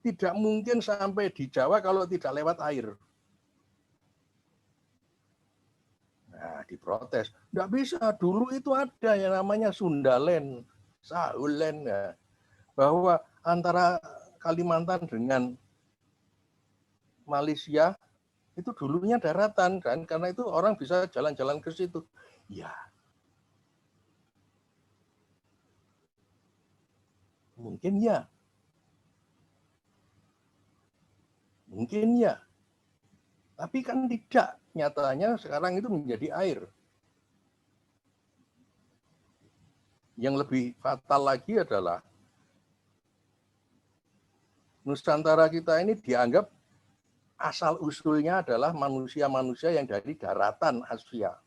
Tidak mungkin sampai di Jawa kalau tidak lewat air. Nah, diprotes. Tidak bisa, dulu itu ada yang namanya Sundaland, Sahulen, ya. Bahwa antara Kalimantan dengan Malaysia itu dulunya daratan, kan? Karena itu orang bisa jalan-jalan ke situ. Ya, mungkin ya. Mungkin ya. Tapi kan tidak. Nyatanya sekarang itu menjadi air. yang lebih fatal lagi adalah Nusantara kita ini dianggap asal-usulnya adalah manusia-manusia yang dari daratan Asia,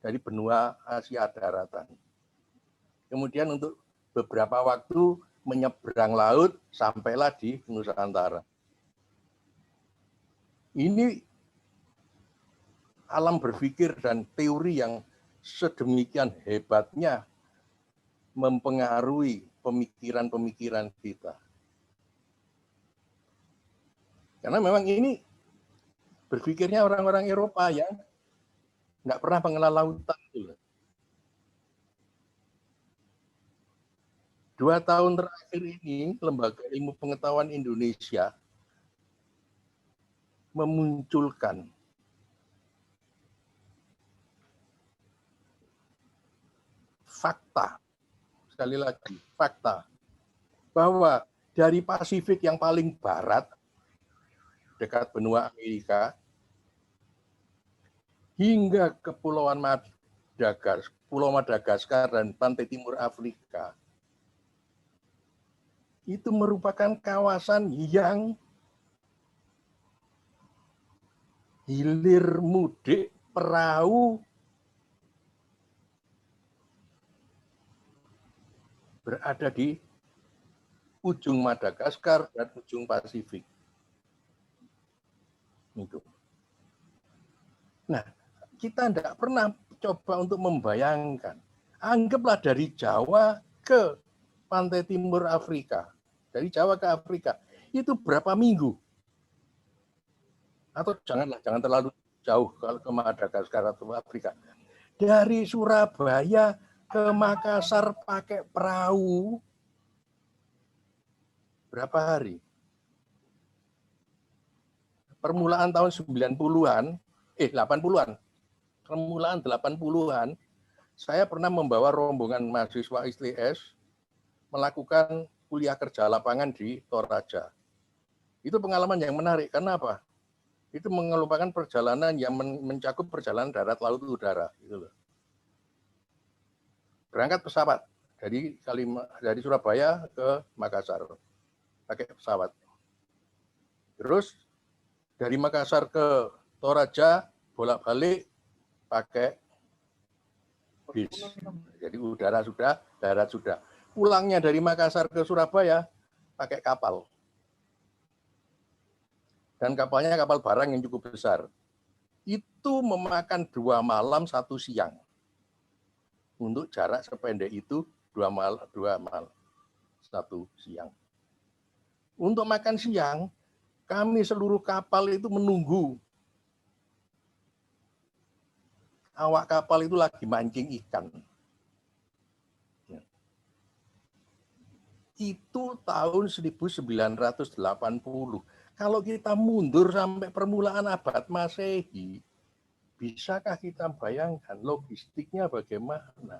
dari benua Asia daratan. Kemudian untuk beberapa waktu menyeberang laut sampailah di Nusantara. Ini alam berpikir dan teori yang sedemikian hebatnya mempengaruhi pemikiran-pemikiran kita. Karena memang ini berpikirnya orang-orang Eropa yang nggak pernah mengenal lautan. 2 tahun terakhir ini, Lembaga Ilmu Pengetahuan Indonesia memunculkan fakta, sekali lagi, fakta, bahwa dari Pasifik yang paling barat, dekat benua Amerika, hingga Kepulauan Pulau Madagaskar dan pantai timur Afrika, itu merupakan kawasan yang hilir mudik perahu berada di ujung Madagaskar dan ujung Pasifik. Itu. Nah, kita tidak pernah coba untuk membayangkan. Anggaplah dari Jawa ke pantai timur Afrika, dari Jawa ke Afrika, itu berapa minggu? Atau jangan terlalu jauh kalau ke Madagaskar atau Afrika. Dari Surabaya ke Makassar pakai perahu berapa hari? Permulaan tahun 90-an, 80-an, permulaan 80-an, saya pernah membawa rombongan mahasiswa ISTS melakukan kuliah kerja lapangan di Toraja. Itu pengalaman yang menarik. Karena apa? Itu merupakan perjalanan yang mencakup perjalanan darat, laut, udara. Gitu loh. Berangkat pesawat dari Surabaya ke Makassar pakai pesawat. Terus dari Makassar ke Toraja bolak-balik pakai bis. Jadi udara sudah, darat sudah. Pulangnya dari Makassar ke Surabaya pakai kapal. Dan kapalnya kapal barang yang cukup besar. Itu memakan 2 malam 1 siang. Untuk jarak sependek itu 2 malam 1 siang. Untuk makan siang, kami seluruh kapal itu menunggu. Awak kapal itu lagi mancing ikan. Itu tahun 1980. Kalau kita mundur sampai permulaan abad Masehi, bisakah kita bayangkan logistiknya bagaimana?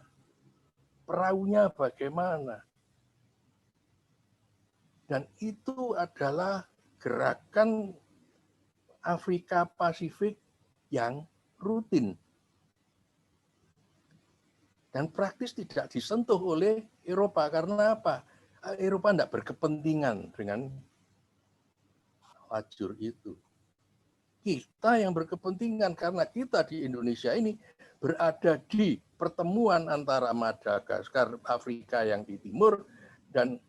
Perahunya bagaimana? Dan itu adalah gerakan Afrika Pasifik yang rutin. Dan praktis tidak disentuh oleh Eropa. Karena apa? Eropa tidak berkepentingan dengan lajur itu. Kita yang berkepentingan karena kita di Indonesia ini berada di pertemuan antara Madagaskar, Afrika yang di timur, dan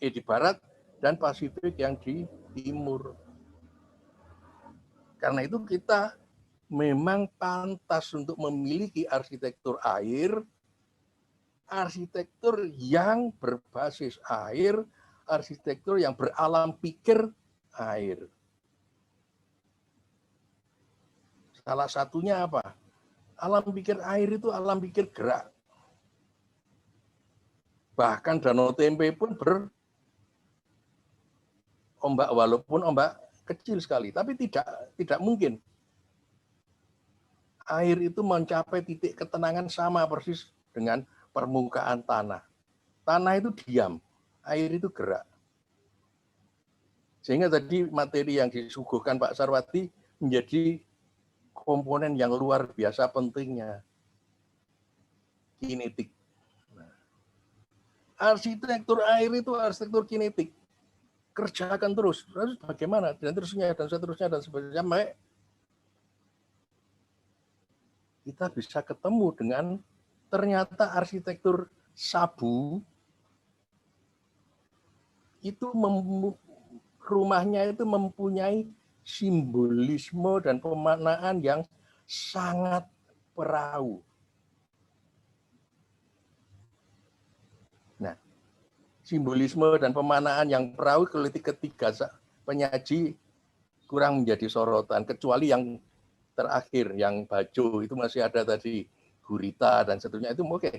di barat, dan Pasifik yang di timur. Karena itu kita memang pantas untuk memiliki arsitektur air, arsitektur yang berbasis air, arsitektur yang beralam pikir air. Salah satunya apa? Alam pikir air itu alam pikir gerak. Bahkan Danau Tempe pun berombak, walaupun ombak kecil sekali, tapi tidak mungkin. Air itu mencapai titik ketenangan sama persis dengan permukaan tanah. Tanah itu diam, air itu gerak. Sehingga tadi materi yang disuguhkan Pak Sarwadi menjadi komponen yang luar biasa pentingnya. Kinetik. Nah, arsitektur air itu arsitektur kinetik. Kerjakan terus bagaimana, dan seterusnya, dan sebagainya. Sampai kita bisa ketemu dengan ternyata arsitektur Sabu itu rumahnya itu mempunyai simbolisme dan pemaknaan yang sangat perahu. Nah, simbolisme dan pemaknaan yang perahu ketiga penyaji kurang menjadi sorotan, kecuali yang terakhir, yang Bajo itu masih ada tadi, gurita dan seterusnya, itu oke.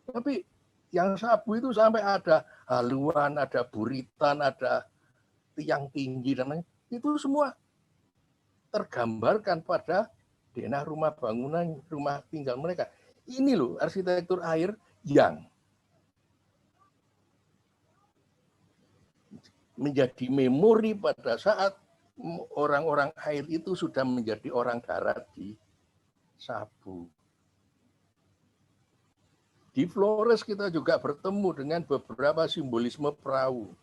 Tapi yang Sabu itu sampai ada haluan, ada buritan, ada tiang tinggi, dan lain, itu semua tergambarkan pada denah rumah bangunan, rumah tinggal mereka. Ini loh arsitektur air yang menjadi memori pada saat orang-orang air itu sudah menjadi orang darat di Sabu. Di Flores kita juga bertemu dengan beberapa simbolisme perahu.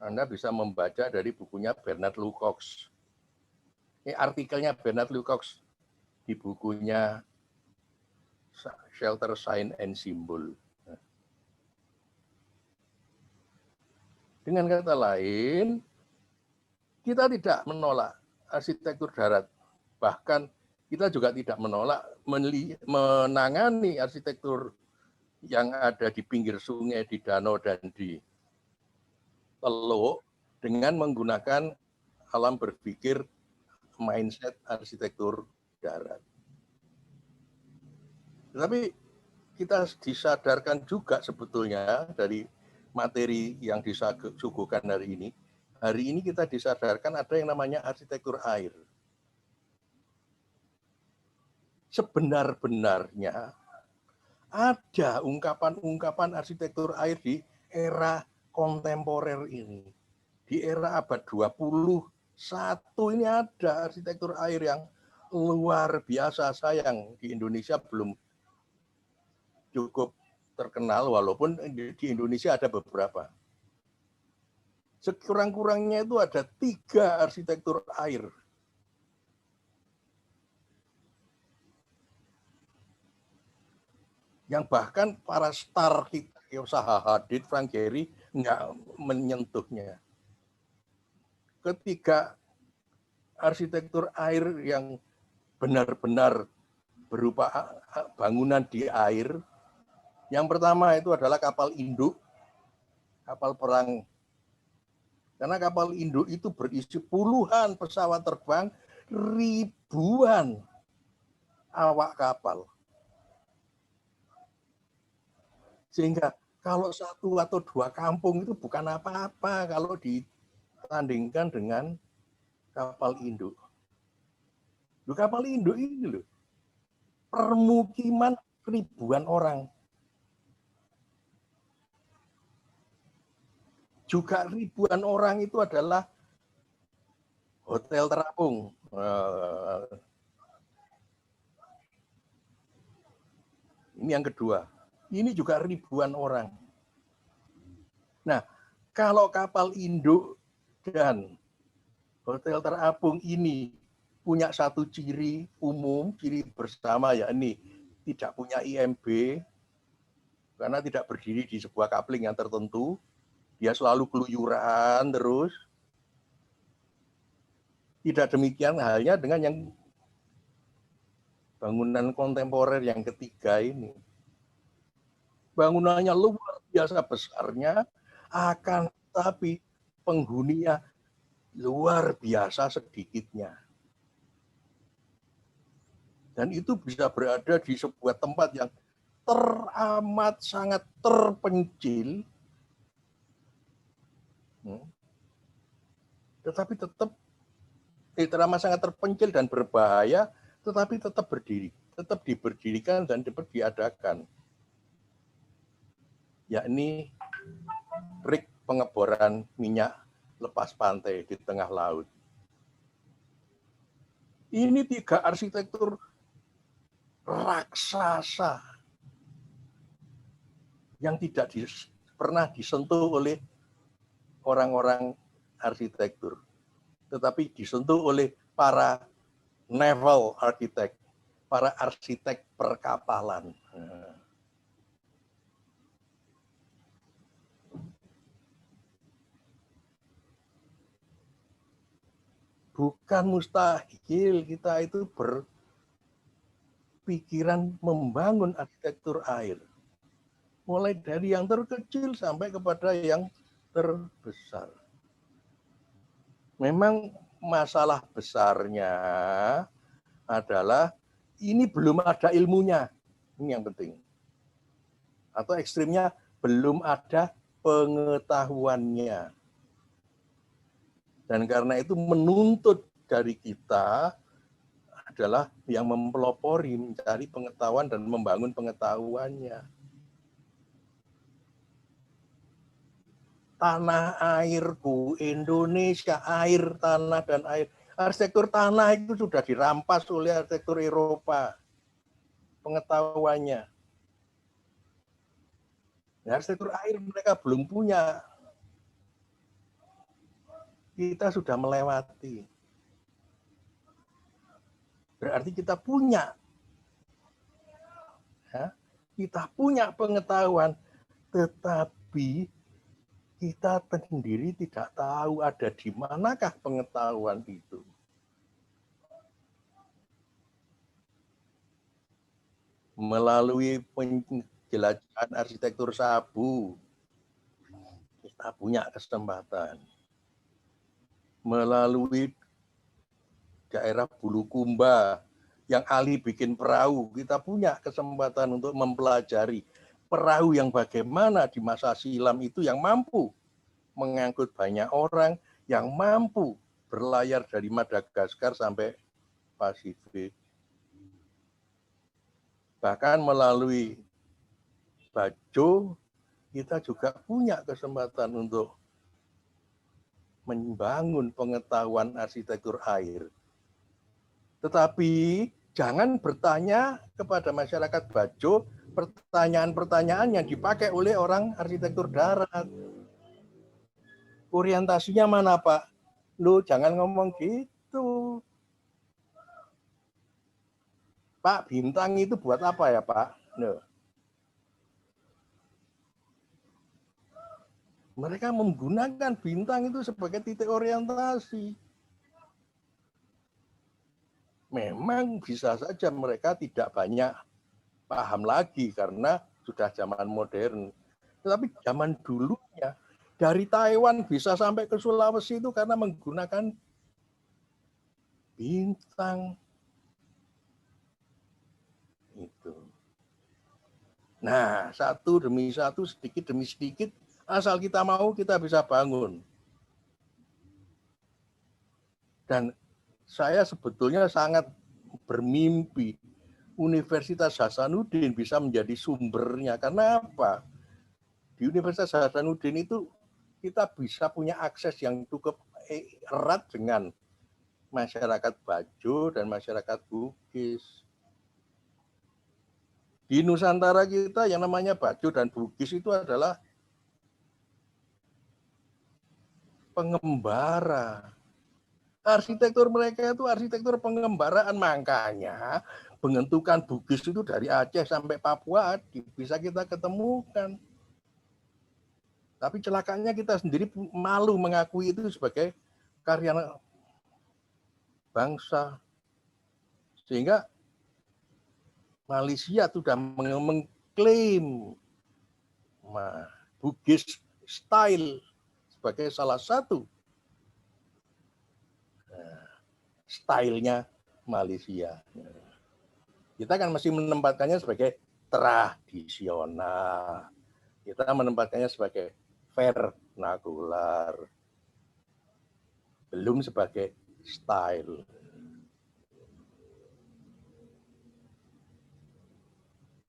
Anda bisa membaca dari bukunya Bernard Lucox. Ini artikelnya Bernard Lucox di bukunya Shelter, Sign, and Symbol. Dengan kata lain, kita tidak menolak arsitektur darat. Bahkan kita juga tidak menolak menangani arsitektur yang ada di pinggir sungai, di danau, dan di teluk dengan menggunakan alam berpikir mindset arsitektur darat. Tetapi kita disadarkan juga sebetulnya dari materi yang disuguhkan hari ini kita disadarkan ada yang namanya arsitektur air. Sebenar-benarnya ada ungkapan-ungkapan arsitektur air di era kontemporer ini. Di era abad 21 ini ada arsitektur air yang luar biasa. Sayang di Indonesia belum cukup terkenal, walaupun di Indonesia ada beberapa. Sekurang-kurangnya itu ada 3 arsitektur air. Yang bahkan para star kita, Zaha Hadid, Frank Gehry, nggak menyentuhnya. Ketiga arsitektur air yang benar-benar berupa bangunan di air. Yang pertama itu adalah kapal induk, kapal perang. Karena kapal induk itu berisi puluhan pesawat terbang, ribuan awak kapal. Sehingga kalau 1 atau 2 kampung itu bukan apa-apa kalau ditandingkan dengan kapal induk. Loh, kapal induk ini loh, permukiman ribuan orang. Juga ribuan orang itu adalah hotel terapung. Ini yang kedua. Ini juga ribuan orang. Nah, kalau kapal induk dan hotel terapung ini punya satu ciri umum, ciri bersama, yakni tidak punya IMB, karena tidak berdiri di sebuah coupling yang tertentu. Dia selalu keluyuran terus. Tidak demikian halnya dengan yang bangunan kontemporer yang ketiga ini. Bangunannya luar biasa besarnya, akan tapi penghuninya luar biasa sedikitnya. Dan itu bisa berada di sebuah tempat yang teramat sangat terpencil, tetapi tetap teramat sangat terpencil dan berbahaya, tetapi tetap berdiri, tetap diberdirikan dan dapat diadakan. Yakni rig pengeboran minyak lepas pantai di tengah laut. Ini 3 arsitektur raksasa yang tidak pernah disentuh oleh orang-orang arsitektur, tetapi disentuh oleh para naval architect, para arsitek perkapalan. Bukan mustahil kita itu berpikiran membangun arsitektur air. Mulai dari yang terkecil sampai kepada yang terbesar. Memang masalah besarnya adalah ini belum ada ilmunya. Ini yang penting. Atau ekstrimnya belum ada pengetahuannya. Dan karena itu menuntut dari kita adalah yang mempelopori, mencari pengetahuan dan membangun pengetahuannya. Tanah airku, Indonesia, air, tanah, dan air. Arsitektur tanah itu sudah dirampas oleh arsitektur Eropa. Pengetahuannya. Ya, arsitektur air mereka belum punya. Kita sudah melewati. Berarti kita punya. Ya, kita punya pengetahuan, tetapi kita sendiri tidak tahu ada di manakah pengetahuan itu. Melalui penjelajahan arsitektur Sabu, kita punya kesempatan. Melalui daerah Bulukumba yang ahli bikin perahu, kita punya kesempatan untuk mempelajari perahu yang bagaimana di masa silam itu yang mampu mengangkut banyak orang, yang mampu berlayar dari Madagaskar sampai Pasifik. Bahkan melalui Bajo, kita juga punya kesempatan untuk membangun pengetahuan arsitektur air. Tetapi jangan bertanya kepada masyarakat Bajo pertanyaan-pertanyaan yang dipakai oleh orang arsitektur darat. Orientasinya mana, Pak? Lu jangan ngomong gitu. Pak, bintang itu buat apa ya, Pak? Loh. Mereka menggunakan bintang itu sebagai titik orientasi. Memang bisa saja mereka tidak banyak paham lagi karena sudah zaman modern. Tetapi zaman dulunya, dari Taiwan bisa sampai ke Sulawesi itu karena menggunakan bintang. Itu. Nah, satu demi satu, sedikit demi sedikit, asal kita mau, kita bisa bangun. Dan saya sebetulnya sangat bermimpi Universitas Hasanuddin bisa menjadi sumbernya. Karena apa? Di Universitas Hasanuddin itu kita bisa punya akses yang cukup erat dengan masyarakat Bajo dan masyarakat Bugis. Di Nusantara kita yang namanya Bajo dan Bugis itu adalah pengembara. Arsitektur mereka itu arsitektur pengembaraan, makanya bentukan Bugis itu dari Aceh sampai Papua bisa kita ketemukan. Tapi celakanya kita sendiri malu mengakui itu sebagai karya bangsa. Sehingga Malaysia sudah mengklaim Bugis style sebagai salah satu stylenya Malaysia. Kita kan masih menempatkannya sebagai tradisional. Kita menempatkannya sebagai vernakular. Belum sebagai style.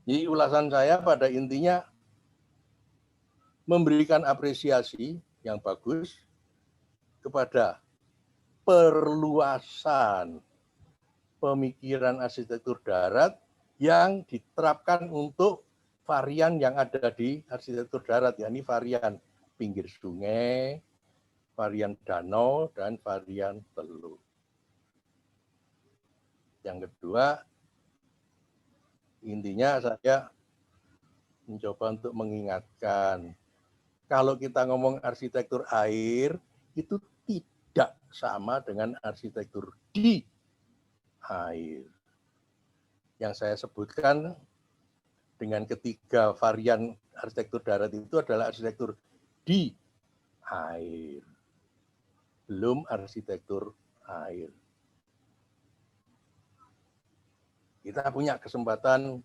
Jadi ulasan saya pada intinya memberikan apresiasi yang bagus kepada perluasan pemikiran arsitektur darat yang diterapkan untuk varian yang ada di arsitektur darat, yakni varian pinggir sungai, varian danau, dan varian teluk. Yang kedua, intinya saya mencoba untuk mengingatkan, kalau kita ngomong arsitektur air, itu tidak sama dengan arsitektur di air. Yang saya sebutkan dengan ketiga varian arsitektur darat itu adalah arsitektur di air, belum arsitektur air. Kita punya kesempatan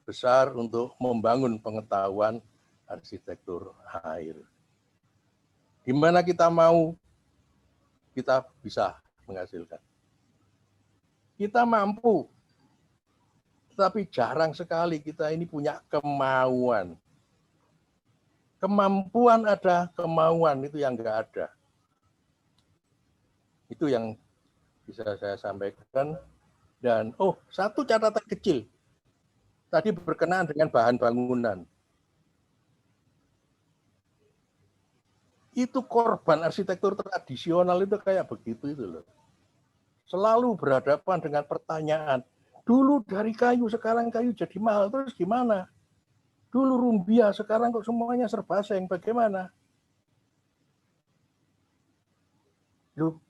besar untuk membangun pengetahuan arsitektur air. Di mana kita mau, kita bisa menghasilkan. Kita mampu, tapi jarang sekali kita ini punya kemauan. Kemampuan ada, kemauan itu yang enggak ada. Itu yang bisa saya sampaikan. Dan satu catatan kecil. Tadi berkenaan dengan bahan bangunan. Itu korban arsitektur tradisional itu kayak begitu itu loh. Selalu berhadapan dengan pertanyaan, dulu dari kayu, sekarang kayu jadi mahal, terus gimana? Dulu rumbia, sekarang kok semuanya serba seng, bagaimana? Loh,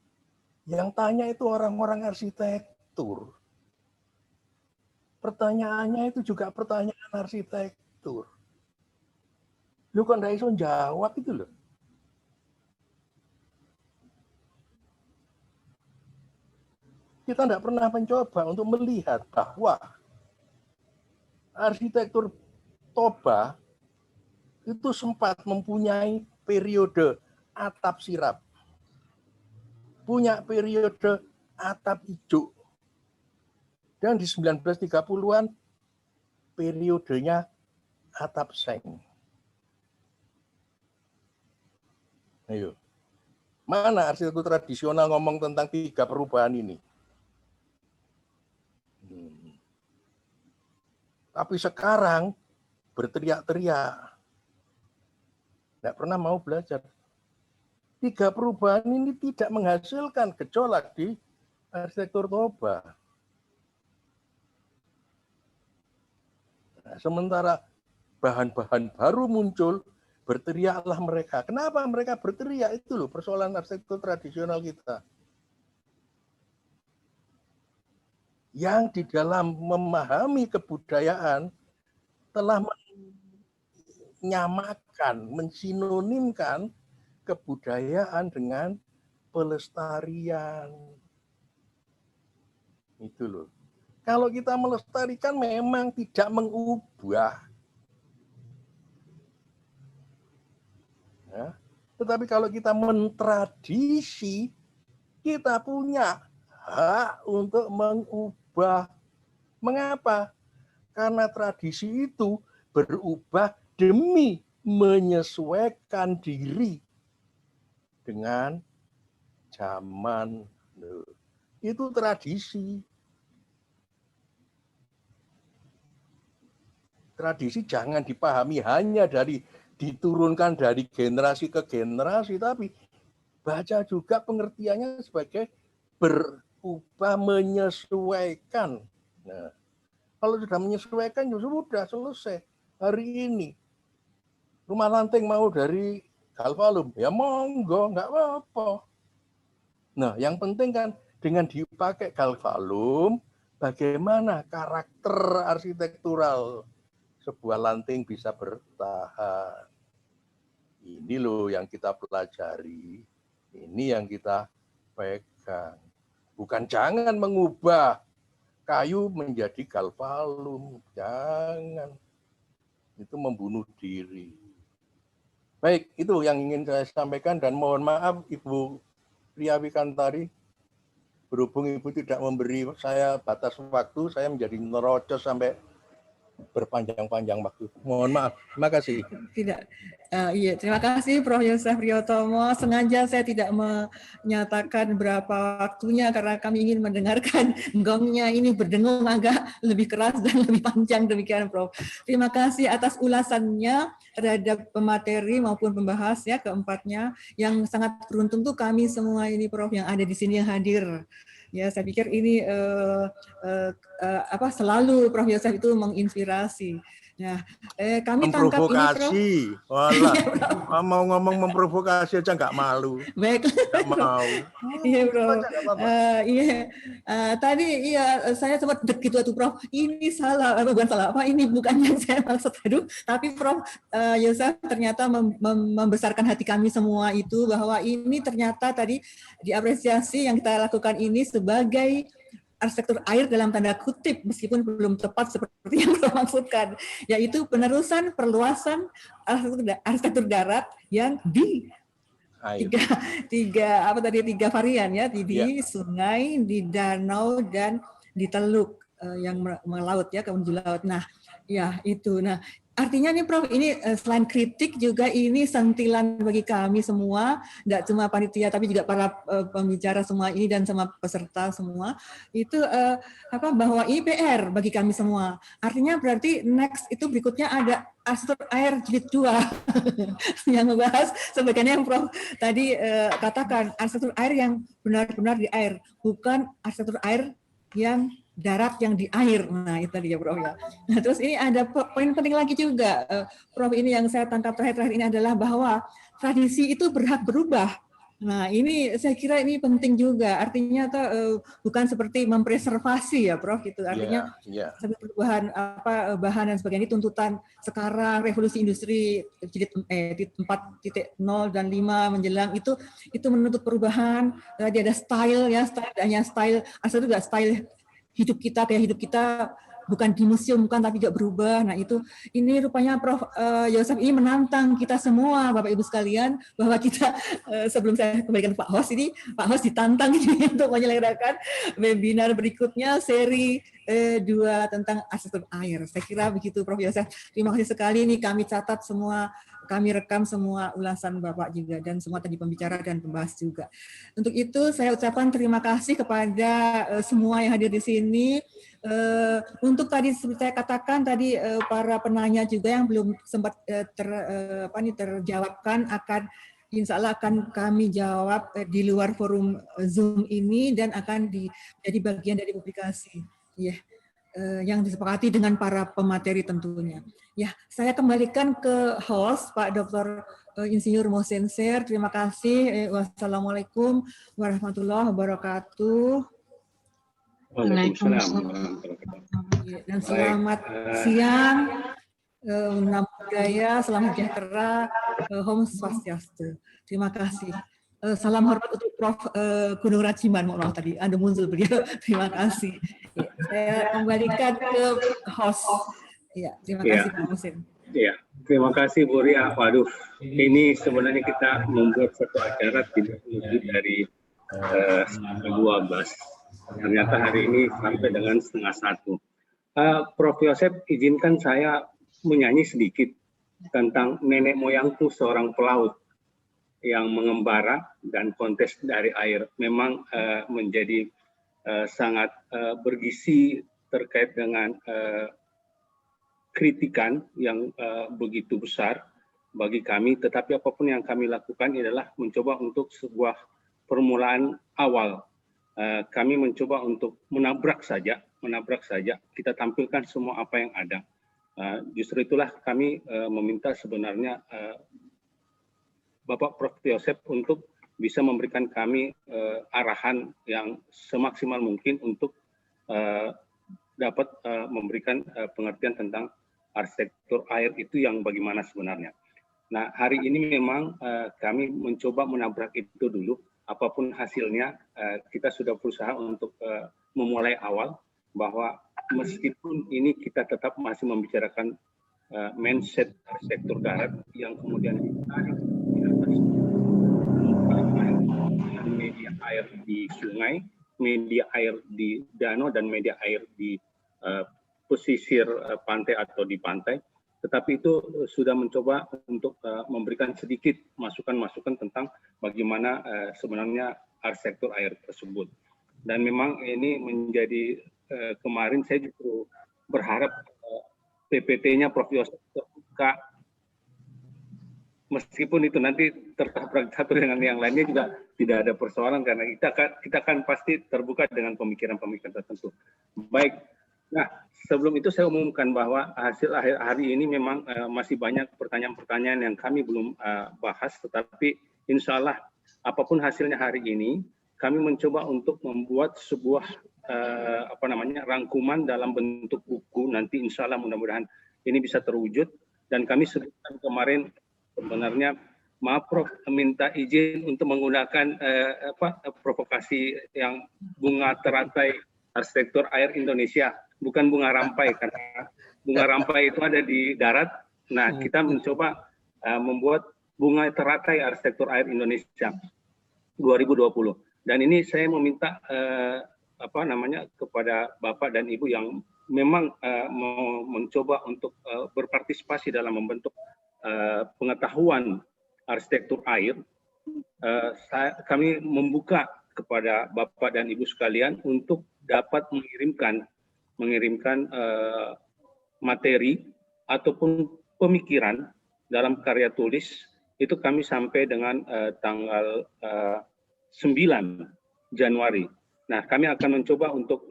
yang tanya itu orang-orang arsitektur. Pertanyaannya itu juga pertanyaan arsitektur. Lu kok nggak bisa jawab itu loh. Kita tidak pernah mencoba untuk melihat bahwa arsitektur Toba itu sempat mempunyai periode atap sirap, punya periode atap hijau, dan di 1930-an periodenya atap seng. Ayo, mana arsitektur tradisional ngomong tentang 3 perubahan ini? Tapi sekarang berteriak-teriak, tidak pernah mau belajar. 3 perubahan ini tidak menghasilkan gejolak di arsitektur Toba. Nah, sementara bahan-bahan baru muncul, berteriaklah mereka. Kenapa mereka berteriak? Itu loh persoalan arsitektur tradisional kita. Yang di dalam memahami kebudayaan telah menyamakan, mensinonimkan kebudayaan dengan pelestarian. Itu loh. Kalau kita melestarikan memang tidak mengubah. Ya. Tetapi kalau kita mentradisi, kita punya hak untuk mengubah. Mengapa? Karena tradisi itu berubah demi menyesuaikan diri dengan zaman. Itu tradisi. Tradisi jangan dipahami hanya diturunkan dari generasi ke generasi, tapi baca juga pengertiannya sebagai berubah menyesuaikan. Nah, kalau sudah menyesuaikan ya sudah selesai. Hari ini rumah lanting mau dari galvalum, ya monggo, nggak apa-apa. Nah, yang penting kan dengan dipakai galvalum, bagaimana karakter arsitektural sebuah lanting bisa bertahan. Ini loh yang kita pelajari, ini yang kita pegang. Bukan jangan mengubah kayu menjadi galvalum, jangan. Itu membunuh diri. Baik, itu yang ingin saya sampaikan dan mohon maaf Ibu Priya Wikantari, berhubung Ibu tidak memberi saya batas waktu, saya menjadi nerocos sampai berpanjang-panjang waktu. Mohon maaf. Terima kasih. Tidak. Iya, terima kasih Prof. Yosef Priyotomo. Sengaja saya tidak menyatakan berapa waktunya karena kami ingin mendengarkan gongnya ini berdengung agak lebih keras dan lebih panjang, demikian Prof. Terima kasih atas ulasannya terhadap pemateri maupun pembahas ya keempatnya. Yang sangat beruntung tuh kami semua ini Prof yang ada di sini yang hadir. Ya, saya pikir ini selalu Prof Yosef itu menginspirasi. Nah, kami tangkap ini Prof. Walah, mau ngomong memprovokasi aja nggak malu. Baik. Nggak mau. Iya Prof. Tadi iya saya sempat gitu tuh Prof. Ini salah, bukan salah apa? Ini bukan yang saya maksud. Aduh, tapi Prof Yosef ternyata membesarkan hati kami semua itu bahwa ini ternyata tadi diapresiasi yang kita lakukan ini sebagai arsitektur air dalam tanda kutip meskipun belum tepat seperti yang Prof maksudkan, yaitu penerusan perluasan arsitektur darat yang di tiga varian ya, di sungai, di danau dan di teluk yang melaut ya, kemudian laut. Nah, ya itu. Nah, artinya nih Prof, ini selain kritik juga ini sentilan bagi kami semua, tidak cuma panitia tapi juga para pembicara semua ini dan sama peserta semua, itu bahwa ini PR bagi kami semua. Artinya berarti next itu berikutnya ada arsitektur air jilid 2 yang membahas sebagaimana yang Prof tadi katakan, arsitektur air yang benar-benar di air, bukan arsitektur air yang darat yang di air. Nah, itu tadi ya Prof ya. Nah, terus ini ada poin penting lagi juga Prof, ini yang saya tangkap terakhir ini adalah bahwa tradisi itu berhak berubah. Nah, ini saya kira ini penting juga. Artinya bukan seperti mempreservasi ya Prof gitu. Artinya perubahan bahan dan sebagainya, ini tuntutan sekarang revolusi industri jilid 4.0 dan 5 menjelang itu menuntut perubahan. Tadi ada style ya, hanya style, asal juga style hidup kita, kayak hidup kita bukan di museum kan, tapi juga berubah. Nah itu, ini rupanya Prof Yosef ini menantang kita semua Bapak Ibu sekalian, bahwa kita sebelum saya kembalikan Pak Host ini, Pak Host ditantang ini untuk menyelenggarakan webinar berikutnya seri 2 tentang arsitektur air. Saya kira begitu Prof Yosef. Terima kasih sekali, ini kami catat semua, kami rekam semua ulasan Bapak juga dan semua tadi pembicara dan pembahas juga. Untuk itu saya ucapkan terima kasih kepada semua yang hadir di sini. Untuk tadi seperti saya katakan tadi para penanya juga yang belum sempat terjawabkan akan insya Allah akan kami jawab di luar forum Zoom ini dan akan jadi bagian dari publikasi ya, yang disepakati dengan para pemateri tentunya. Ya, saya kembalikan ke host Pak Dr. Insinyur Mohsen Ser. Terima kasih. Wassalamualaikum warahmatullahi wabarakatuh. Waalaikumsalam. Dan selamat siang, Namo Buddhaya, salam sejahtera, Om Swastiastu. Terima kasih. Salam hormat untuk Prof. Gunung Rajiman, mohon maaf tadi Anda muncul beliau. Terima kasih. Ya, saya kembalikan ke host. Ya, terima kasih Pak Mohsen. Ya, terima kasih Bu Ria. Waduh, ini sebenarnya kita membuat satu acara tidak lebih dari 12. Ternyata hari ini sampai dengan 12:30. Prof. Yosef, izinkan saya menyanyi sedikit tentang nenek moyangku seorang pelaut yang mengembara dan kontes dari air. Memang menjadi sangat bergizi terkait dengan kritikan yang begitu besar bagi kami. Tetapi apapun yang kami lakukan adalah mencoba untuk sebuah permulaan awal. Kami mencoba untuk menabrak saja, kita tampilkan semua apa yang ada. Justru itulah kami meminta sebenarnya Bapak Prof. Yosef untuk bisa memberikan kami arahan yang semaksimal mungkin untuk dapat memberikan pengertian tentang arsitektur air itu yang bagaimana sebenarnya. Nah, hari ini memang kami mencoba menabrak itu dulu. Apapun hasilnya, kita sudah berusaha untuk memulai awal bahwa meskipun ini kita tetap masih membicarakan mindset arsitektur darat yang kemudian ditarik media air di sungai, media air di danau, dan media air di pesisir pantai atau di pantai, tetapi itu sudah mencoba untuk memberikan sedikit masukan-masukan tentang bagaimana sebenarnya arsitektur air tersebut. Dan memang ini menjadi kemarin saya justru berharap PPT-nya Prof. Yosef terbuka, meskipun itu nanti tertabrak satu dengan yang lainnya juga tidak ada persoalan, karena kita kan pasti terbuka dengan pemikiran-pemikiran tertentu. Baik, nah sebelum itu saya umumkan bahwa hasil akhir hari ini memang masih banyak pertanyaan-pertanyaan yang kami belum bahas, tetapi insya Allah apapun hasilnya hari ini, kami mencoba untuk membuat sebuah rangkuman dalam bentuk buku. Nanti insya Allah mudah-mudahan ini bisa terwujud. Dan kami sebutkan kemarin sebenarnya, maaf Prof, minta izin untuk menggunakan provokasi yang bunga teratai arsitektur air Indonesia, bukan bunga rampai, karena bunga rampai itu ada di darat. Nah, kita mencoba membuat bunga teratai arsitektur air Indonesia 2020. Dan ini saya meminta kepada Bapak dan Ibu yang memang mau mencoba untuk berpartisipasi dalam membentuk pengetahuan arsitektur air. Kami membuka kepada Bapak dan Ibu sekalian untuk dapat mengirimkan materi ataupun pemikiran dalam karya tulis. Itu kami sampai dengan tanggal 9 Januari. Nah, kami akan mencoba untuk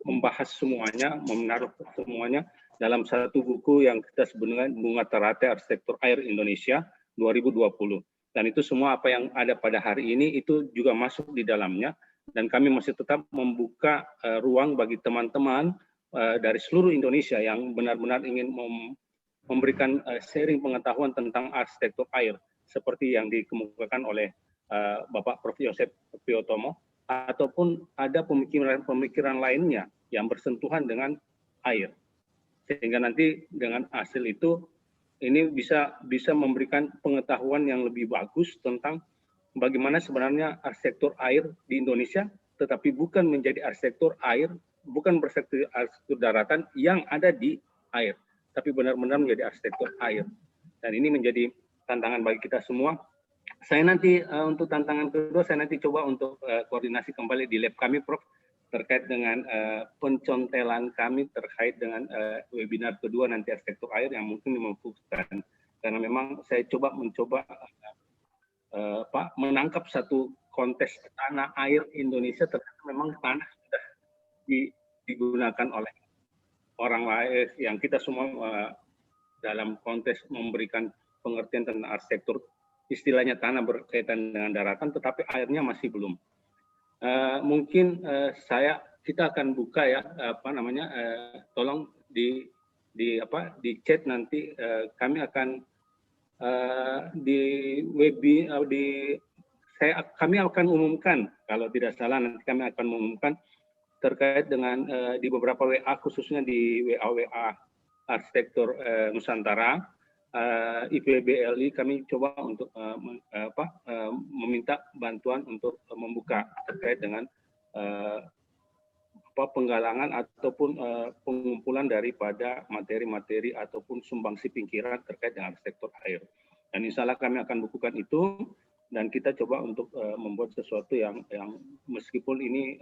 membahas semuanya, menaruh semuanya dalam satu buku yang kita sebutkan Bunga Teratai Arsitektur Air Indonesia 2020. Dan itu semua apa yang ada pada hari ini itu juga masuk di dalamnya. Dan kami masih tetap membuka ruang bagi teman-teman dari seluruh Indonesia yang benar-benar ingin memberikan sharing pengetahuan tentang arsitektur air, seperti yang dikemukakan oleh Bapak Prof. Yosef Priyotomo, ataupun ada pemikiran lainnya yang bersentuhan dengan air. Sehingga nanti dengan hasil itu, ini bisa memberikan pengetahuan yang lebih bagus tentang bagaimana sebenarnya arsitektur air di Indonesia, tetapi bukan menjadi arsitektur air, bukan arsitektur daratan yang ada di air, tapi benar-benar menjadi arsitektur air. Dan ini menjadi tantangan bagi kita semua. Saya nanti untuk tantangan kedua, saya nanti coba untuk koordinasi kembali di lab kami, Prof, terkait dengan pencontelan kami terkait dengan webinar kedua nanti arsitektur air yang mungkin memfokuskan. Karena memang saya mencoba menangkap satu kontes tanah air Indonesia, ternyata memang tanah sudah digunakan oleh orang lain yang kita semua dalam kontes memberikan pengertian tentang arsitektur, istilahnya tanah berkaitan dengan daratan, tetapi airnya masih belum. Mungkin kita akan buka ya tolong di chat nanti kami akan kami akan umumkan, kalau tidak salah nanti kami akan mengumumkan terkait dengan di beberapa WA, khususnya di WA arsitektur Nusantara, IPBLI, kami coba untuk meminta bantuan untuk membuka terkait dengan penggalangan ataupun pengumpulan daripada materi-materi ataupun sumbangsi pikiran terkait dengan arsitektur air. Dan insya Allah kami akan bukukan itu, dan kita coba untuk membuat sesuatu yang meskipun ini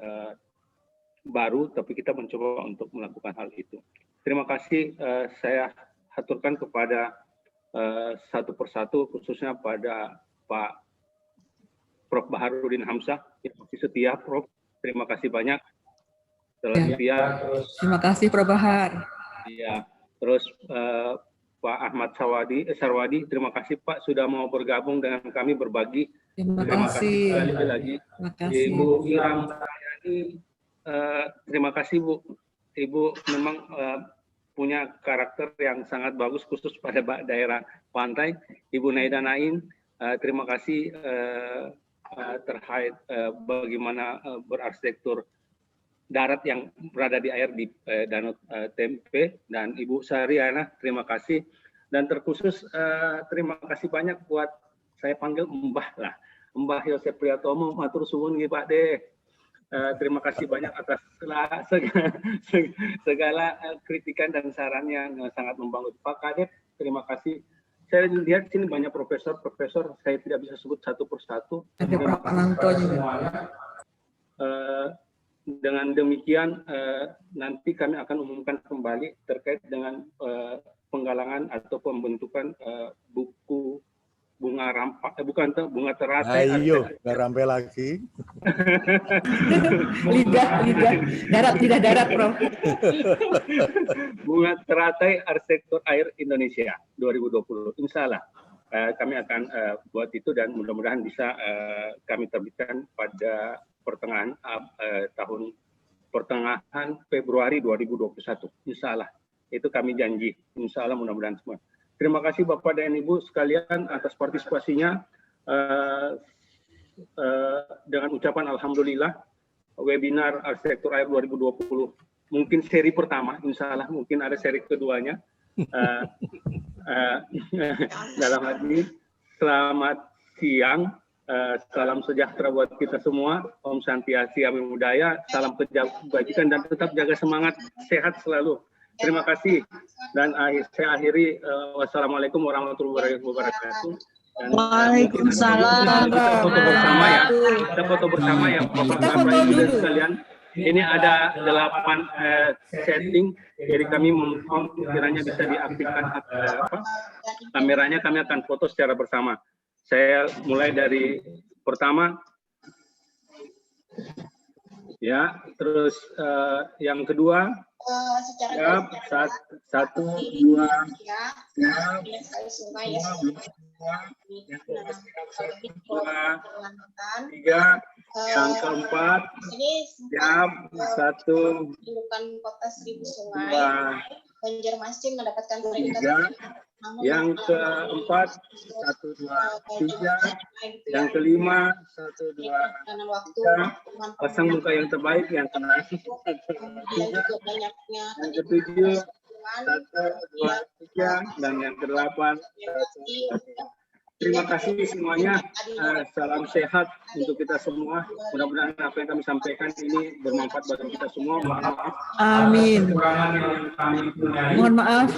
baru, tapi kita mencoba untuk melakukan hal itu. Terima kasih, saya haturkan kepada satu persatu, khususnya pada Pak Prof. Baharudin Hamzah, yang masih setia, Prof. Terima kasih banyak. Terima kasih, Prof. Bahar. Ya, terus Pak Ahmad Sarwadi, terima kasih Pak sudah mau bergabung dengan kami berbagi. Terima kasih sekali lagi. Terima kasih. Ibu Iram Tayani, terima kasih Bu. Ibu memang punya karakter yang sangat bagus khusus pada daerah pantai. Ibu Naida Naim, terima kasih terkait bagaimana berarsitektur darat yang berada di air di Danau Tempe, dan Ibu Sariana, terima kasih. Dan terkhusus terima kasih banyak buat, saya panggil Mbah lah, Mbah Yosef Priyotomo, matur suwun nggih Pak De. Terima kasih banyak atas segala kritikan dan saran yang sangat membangun. Pak Kadep, terima kasih. Saya lihat sini banyak profesor, saya tidak bisa sebut satu persatu. Ada Pak Nangto juga. Dengan demikian, nanti kami akan umumkan kembali terkait dengan penggalangan atau pembentukan buku bunga rampak, bunga teratai. Ayo, nggak rampai lagi. lidah, darat tidak darat, Prof. Bunga teratai Arsitektur Air Indonesia 2020. Insya Allah kami akan buat itu dan mudah-mudahan bisa kami terbitkan pada pertengahan Februari 2021. Insya Allah. Itu kami janji. Insya Allah mudah-mudahan semua. Terima kasih Bapak dan Ibu sekalian atas partisipasinya. Dengan ucapan Alhamdulillah, webinar Arsitektur Air 2020 mungkin seri pertama, insya Allah mungkin ada seri keduanya. Dalam hal ini, selamat siang, salam sejahtera buat kita semua, Om Santiasi Ami Budaya, salam kebajikan dan tetap jaga semangat, sehat selalu. Terima kasih dan saya akhiri. Wassalamualaikum warahmatullahi wabarakatuh. Waalaikumsalam. Kita foto bersama ya. Kita foto bersama ya, Bapak Ibu dan sekalian. Ini ada 8 setting, jadi kami mohon kiranya bisa diaktifkan kameranya, kami akan foto secara bersama. Saya mulai dari pertama, ya, terus yang kedua, ya, 1, 2, ya, 3, yang keempat, ya, 1, Kota Seribu Sungai, 2, Banjarmasin mendapatkan 3, yang keempat, 1, 2, 3, yang kelima, 1, 2, 3, pasang muka yang terbaik, yang keenam, yang ketujuh, 1, 2, 3, dan yang ke-8, 1, 2, 3. Terima kasih semuanya. Salam sehat untuk kita semua. Mudah-mudahan apa yang kami sampaikan ini bermanfaat bagi kita semua. Maaf. Amin. Mohon maaf.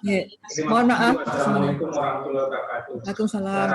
Ya, mohon maaf. Assalamualaikum warahmatullahi wabarakatuh. Waalaikumsalam.